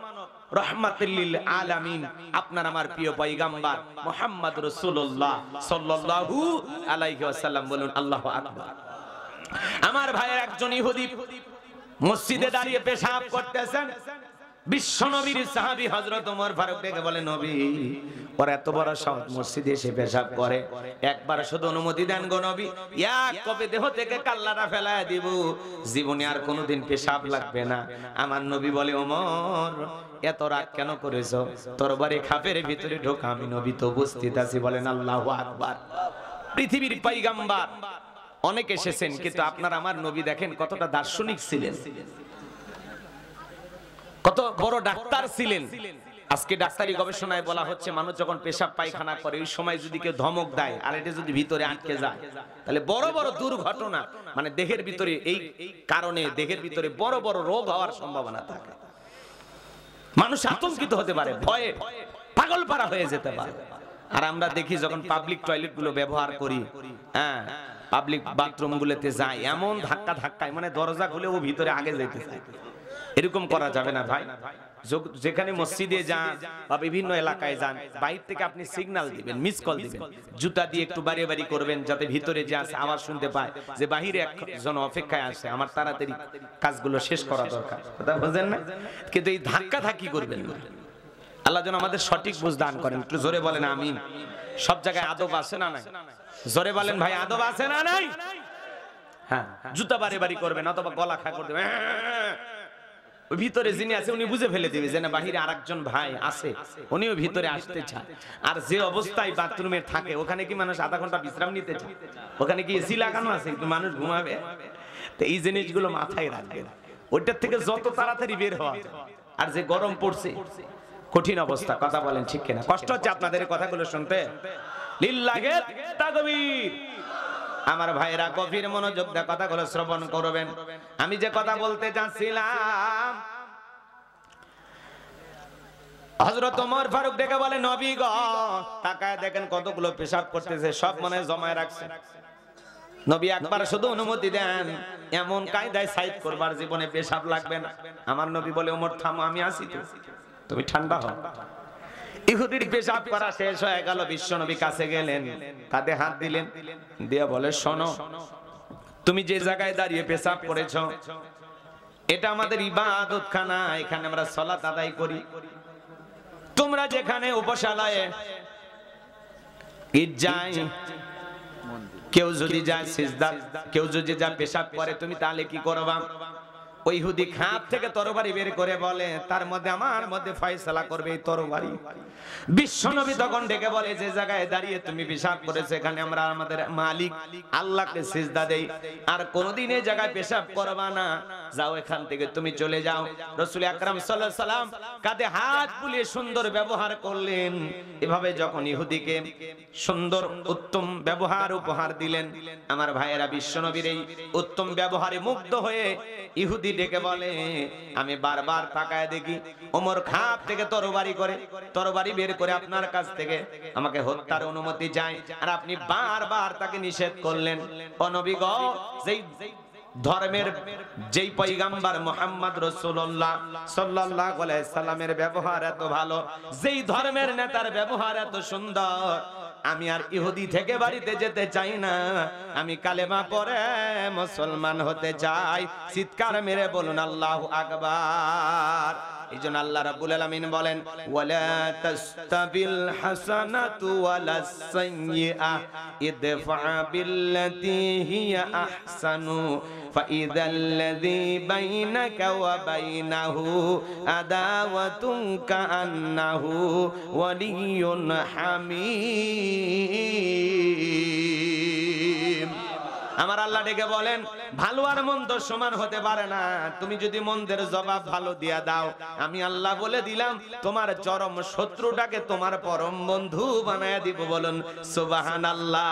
রাহমাতুল লিল আলামিন আপনার আমার প্রিয় পয়গম্বর মুহাম্মদ রাসূলুল্লাহ সাল্লাল্লাহু আলাইহি ওয়াসাল্লাম। বলুন আল্লাহু আকবার। আমার ভাইয়ের একজন ইহুদি মসজিদে দাঁড়িয়ে পেশাব করতেছেন। বিশ্বনবীর সাহাবী হযরত ওমর ফারুক ডেকে বলে, নবী ওর এত বড় সাহস মসজিদে এসে পেশাব করে, একবার শুধু অনুমতি দেন গো নবী, এক কবে দেহ থেকে কাল্লাটা ফেলায় দিব, জীবনে আর কোনোদিন পেশাব লাগবে না। আমার নবী বলে, ওমর এত রাগ কেন করেছো? তরবারি খাপের ভিতরে ঢোকা, আমি নবী তো উপস্থিত আছি। বলেন আল্লাহু আকবার। পৃথিবীর পয়গম্বর অনেক এসেছেন, কিন্তু আপনার আমার নবী দেখেন কতটা দার্শনিক ছিলেন, কত বড় ডাক্তার ছিলেন। আজকে ডাক্তারি গবেষণায় বলা হচ্ছে, মানুষ যখন পেশাব পায়খানা করে ওই সময় যদি কেউ ধমক দেয় আর এটা যদি ভিতরে আটকে যায়, তাহলে বড় বড় দুর্ঘটনা, মানে দেহের ভিতরে এই কারণে দেহের ভিতরে বড় বড় রোগ হওয়ার সম্ভাবনা থাকে। মানুষ আতঙ্কিত হতে পারে, ভয়ে পাগল পারা হয়ে যেতে পারে। আর আমরা দেখি যখন পাবলিক টয়লেট গুলো ব্যবহার করি, হ্যাঁ, পাবলিক বাথরুম গুলোতে যাই, এমন ধাক্কা ধাক্কায় মানে দরজা খুলে ও ভিতরে আগে যেতে চায়। এরকম করা যাবে না ভাই। যেখানে মসজিদে যান বা বিভিন্ন এলাকায় যান, বাইরে থেকে আপনি সিগন্যাল দিবেন, মিস কল দিবেন, জুতা দিয়ে একটু বাড়ি বাড়ি করবেন, যাতে ভিতরে যে আছে আওয়াজ শুনতে পায় যে বাহিরে একজন অপেক্ষায় আছে, আমার তাড়াতাড়ি কাজগুলো শেষ করা দরকার। কথা বুঝেন না? কিন্তু এই ধাক্কা ধাক্কি করবেন না। আল্লাহ যেন আমাদের সঠিক বুঝ দান করেন। একটু জোরে বলেন আমিন। সব জায়গায় আদব আছে না নাই? জোরে বলেন ভাই, আদব আছে না নাই? হ্যাঁ, জুতা বাড়ি বাড়ি করবেন অথবা গলা খা করে দেবেন, ভিতরে যিনি আছে উনি বুঝে ফেলে দিবে যে না বাহিরে আরেকজন ভাই আছে, উনিও ভিতরে আসতে চায়। আর যে অবস্থায় বাথরুমে থাকে, ওখানে কি মানুষ আধা ঘন্টা বিশ্রাম নিতে চায়? ওখানে কি এসি লাগানো আছে, একটু মানুষ ঘুমাবে? তো এই জিনিসগুলো মাথায় রাখবেন, ওইটার থেকে যত তাড়াতাড়ি বের হওয়া। আর যে গরম পড়ছে, কঠিন অবস্থা, কথা বলেন ঠিক কিনা? কষ্ট হচ্ছে আপনাদের এই কথাগুলো শুনতে? লিল্লাহে তাকবীর। আমার ভাইরা গভীর মনোযোগ দিয়ে কথাগুলো শ্রবণ করবেন। আমি যে কথা বলতে যাচ্ছিলাম, হযরত ওমর ফারুক ডেকে বলে, নবী গো তাকায় দেখেন কতগুলো পেশাব করতেছে, সব মনে জমায় রাখছে। নবী একবার শুধু অনুমতি দেন, এমন কায়দায় সাইড করবার জীবনে পেশাব লাগবে না। আমার নবী বলে, ওমর থামো, আমি আসি তো, তুমি ঠান্ডা হও। ইহুদির পেশাব করা শেষ হয়ে গেল, বিশ্ব নবী কাছে গেলেন, কাঁধে হাত দিলেন, দিয়ে বলে, শোনো, তুমি যে জায়গায় দাঁড়িয়ে পেশাব করেছো এটা আমাদের ইবাদতখানা, এখানে আমরা সালাত আদায় করি। তোমরা যেখানে উপশালায় ঈদ যায়, কেউ যদি যায় সিজদা, কেউ যদি যায় পেশাব করে, তুমি তাহলে কি করবা? ওই ইহুদি খাপ থেকে তরবারি বের করে বলে, তার মধ্যে আমার মধ্যে ফয়সালা করবে এই তরবারি। বিশ্বনবী তখন ডেকে বলে, যে জায়গায় দাঁড়িয়ে তুমি পেশাব করেছো এখানে আমরা আমাদের মালিক আল্লাহকে সিজদা দেই, আর কোনদিন এই জায়গায় পেশাব করবা না, যাও এখান থেকে তুমি চলে যাও। রাসূল আকরাম সাল্লাল্লাহু আলাইহি সাল্লাম কাঁধে হাত বুলিয়ে সুন্দর ব্যবহার করলেন। এভাবে যখন ইহুদিকে সুন্দর উত্তম ব্যবহার উপহার দিলেন, আমার ভাইয়েরা বিশ্বনবীর এই উত্তম ব্যবহারে মুগ্ধ হয়ে ইহুদি ডেকে বলে, আমি বারবার তাকায় দেখি ওমর খাপ থেকে তরবারি করে, তরবারি বের করে আপনার কাছ থেকে আমাকে হত্যার অনুমতি চায়, আর আপনি বারবার তাকে নিষেধ করলেন। ও নবী গো, যেই ধর্মের যেই পয়গম্বর মুহাম্মদ রাসূলুল্লাহ সাল্লাল্লাহু আলাইহি সাল্লামের ব্যবহার এত ভালো, যেই ধর্মের নেতার ব্যবহার এত সুন্দর, আমি আর ইহুদি থেকে বাড়িতে যেতে চাই না, আমি কালেমা পড়ে মুসলমান হতে চাই। চিৎকার মেরে বলুন আল্লাহু আকবার। এইজন্য আল্লাহ রাব্বুল আলামিন বলেন, ওয়ালা তাস্তাবিল হাসানাতু ওয়ালাস সাইয়্যিআ ইদফা বিল্লাতী হিয়া আহসানু ফাইযাল্লাযী বাইনাকা ওয়া বাইনাহু আদাওয়াতুন কাআন্নাহু ওয়ালিয়্যুন হামীম। আমার আল্লাহ ডেকে বলেন, ভালো আর মন্দ সমান হতে পারে না। তুমি যদি মন্দের জবাব ভালো দিয়া দাও, আমি আল্লাহ বলে দিলাম তোমার চরম শত্রুটাকে তোমার পরম বন্ধু বানায়া দিব। বলুন সুবহানাল্লাহ।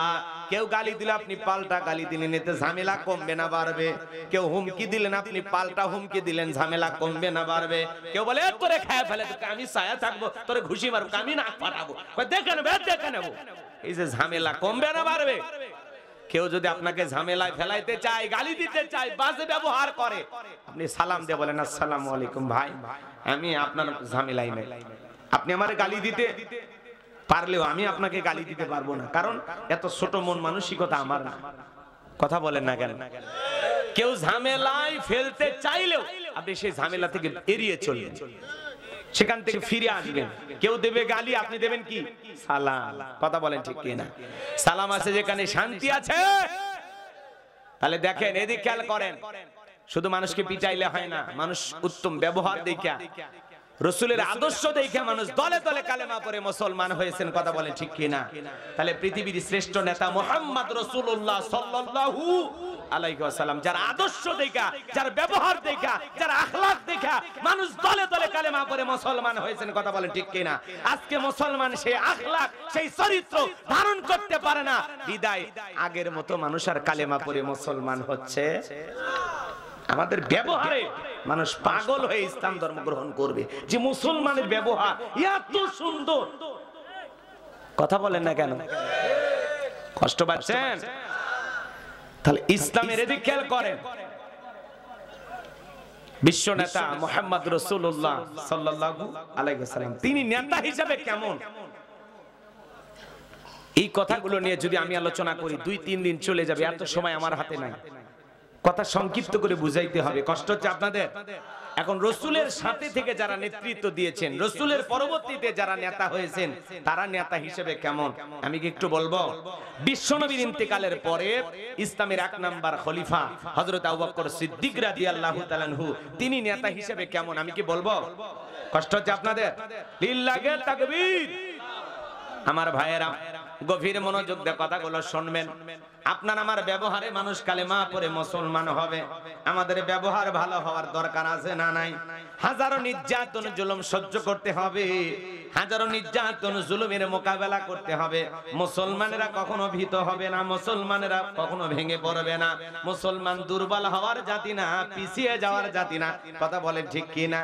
কেউ গালি দিলে আপনি পাল্টা গালি দিলেন, এতে ঝামেলা কমবে না বাড়বে? কেউ হুমকি দিলেন, আপনি পাল্টা হুমকি দিলেন, ঝামেলা কমবে না বাড়বে? কেউ বলে তোরে খায় ফেলে, আমি ছায়া থাকবো, তোরে ঘুষি মারবো, আমি না পাঠাবো, দেখে নেবো দেখে নেবো, এই যে ঝামেলা কমবে না বাড়বে? কেউ যদি আপনাকে ঝামেলায় ফেলাইতে চায়, গালি দিতে চায়, বাজে ব্যবহার করে, আপনি সালাম দিয়ে বলেন, আসসালামু আলাইকুম ভাই, আমি আপনার ঝামেলায় নাই। আপনি আমারে গালি দিতে পারলেও আমি আপনাকে গালি দিতে পারবো না, কারণ এত ছোট মন মানসিকতা আমার না। কথা বলেন না কেন? কেউ ঝামেলায় ফেলতে চাইলেও আপনি সেই ঝামেলা থেকে এড়িয়ে চলবেন, সেখান থেকে ফিরে আসবেন। কেউ দেবে গালি, আপনি দেবেন কি? সালাম। কথা বলেন ঠিক কিনা? সালাম আছে যেখানে শান্তি আছে। তাহলে দেখেন, এদিক খেয়াল করেন, শুধু মানুষকে পিটাইলে হয় না, মানুষ উত্তম ব্যবহার দেখা, রাসূলের আদর্শ দেখে মানুষ দলে দলে কালেমা পড়ে মুসলমান হয়েছেন। কথা বলেন ঠিক কিনা? তাহলে পৃথিবীর শ্রেষ্ঠ নেতা মুহাম্মদ রাসূলুল্লাহ সাল্লাল্লাহু আলাইহি ওয়াসাল্লাম, যার আদর্শ দেখা, যার ব্যবহার দেখা, যার আখলাক দেখা মানুষ দলে দলে কালেমা পড়ে মুসলমান হয়েছেন। কথা বলেন ঠিক কিনা? আজকে মুসলমান সেই আখলাক, সেই চরিত্র ধারণ করতে পারে না, বিদায় আগের মতো মানুষ আর কালেমা পড়ে মুসলমান হচ্ছে। আমাদের ব্যবহারে মানুষ পাগল হয়ে ইসলাম ধর্ম গ্রহণ করবে, যে মুসলমানের ব্যবহার এত সুন্দর। কথা বলেন না কেন? কষ্ট পাচ্ছেন? তাহলে ইসলামের এদিক খেয়াল করেন। বিশ্ব নেতা মুহাম্মদ রাসূলুল্লাহ সাল্লাল্লাহু আলাইহি ওয়াসাল্লাম, তিনি নেতা হিসেবে কেমন, এই কথাগুলো নিয়ে যদি আমি আলোচনা করি 2-3 দিন চলে যাবে, এত সময় আমার হাতে নাই। কথা সংক্ষিপ্ত করে বুঝাইতে হবে, কষ্ট হচ্ছে আপনাদের। এখন রাসূলের সাথে থেকে যারা নেতৃত্ব দিয়েছেন, রাসূলের পরবর্তীতে যারা নেতা হয়েছেন, তারা নেতা হিসেবে কেমন আমি কি একটু বলবো? বিশ্বনবীর ইন্তেকালের পরে ইসলামের 1 নাম্বার খলিফা হযরত আবু বকর সিদ্দিক রাদিয়াল্লাহু তাআলা আনহু, তিনি নেতা হিসেবে কেমন আমি কি বলবো? কষ্ট হচ্ছে আপনাদের? লিল্লাহি তাকবীর। আমার ভাইয়েরা, গভীর মনোযোগ দিয়ে কথাগুলো শুনবেন। আপনার আমার ব্যবহারে মানুষ কালেমা পড়ে মুসলমান হবে। আমাদের ব্যবহার ভালো হওয়ার দরকার আছে না নাই? হাজারো নির্যাতন জুলুম সহ্য করতে হবে, হাজারো নির্যাতন জুলুমের মোকাবেলা করতে হবে। মুসলমানেরা কখনো ভীত হবে না, মুসলমানেরা কখনো ভেঙে পড়বে না। মুসলমান দুর্বল হওয়ার জাতি না, পিছিয়ে যাওয়ার জাতি না। কথা বলেন ঠিক কিনা?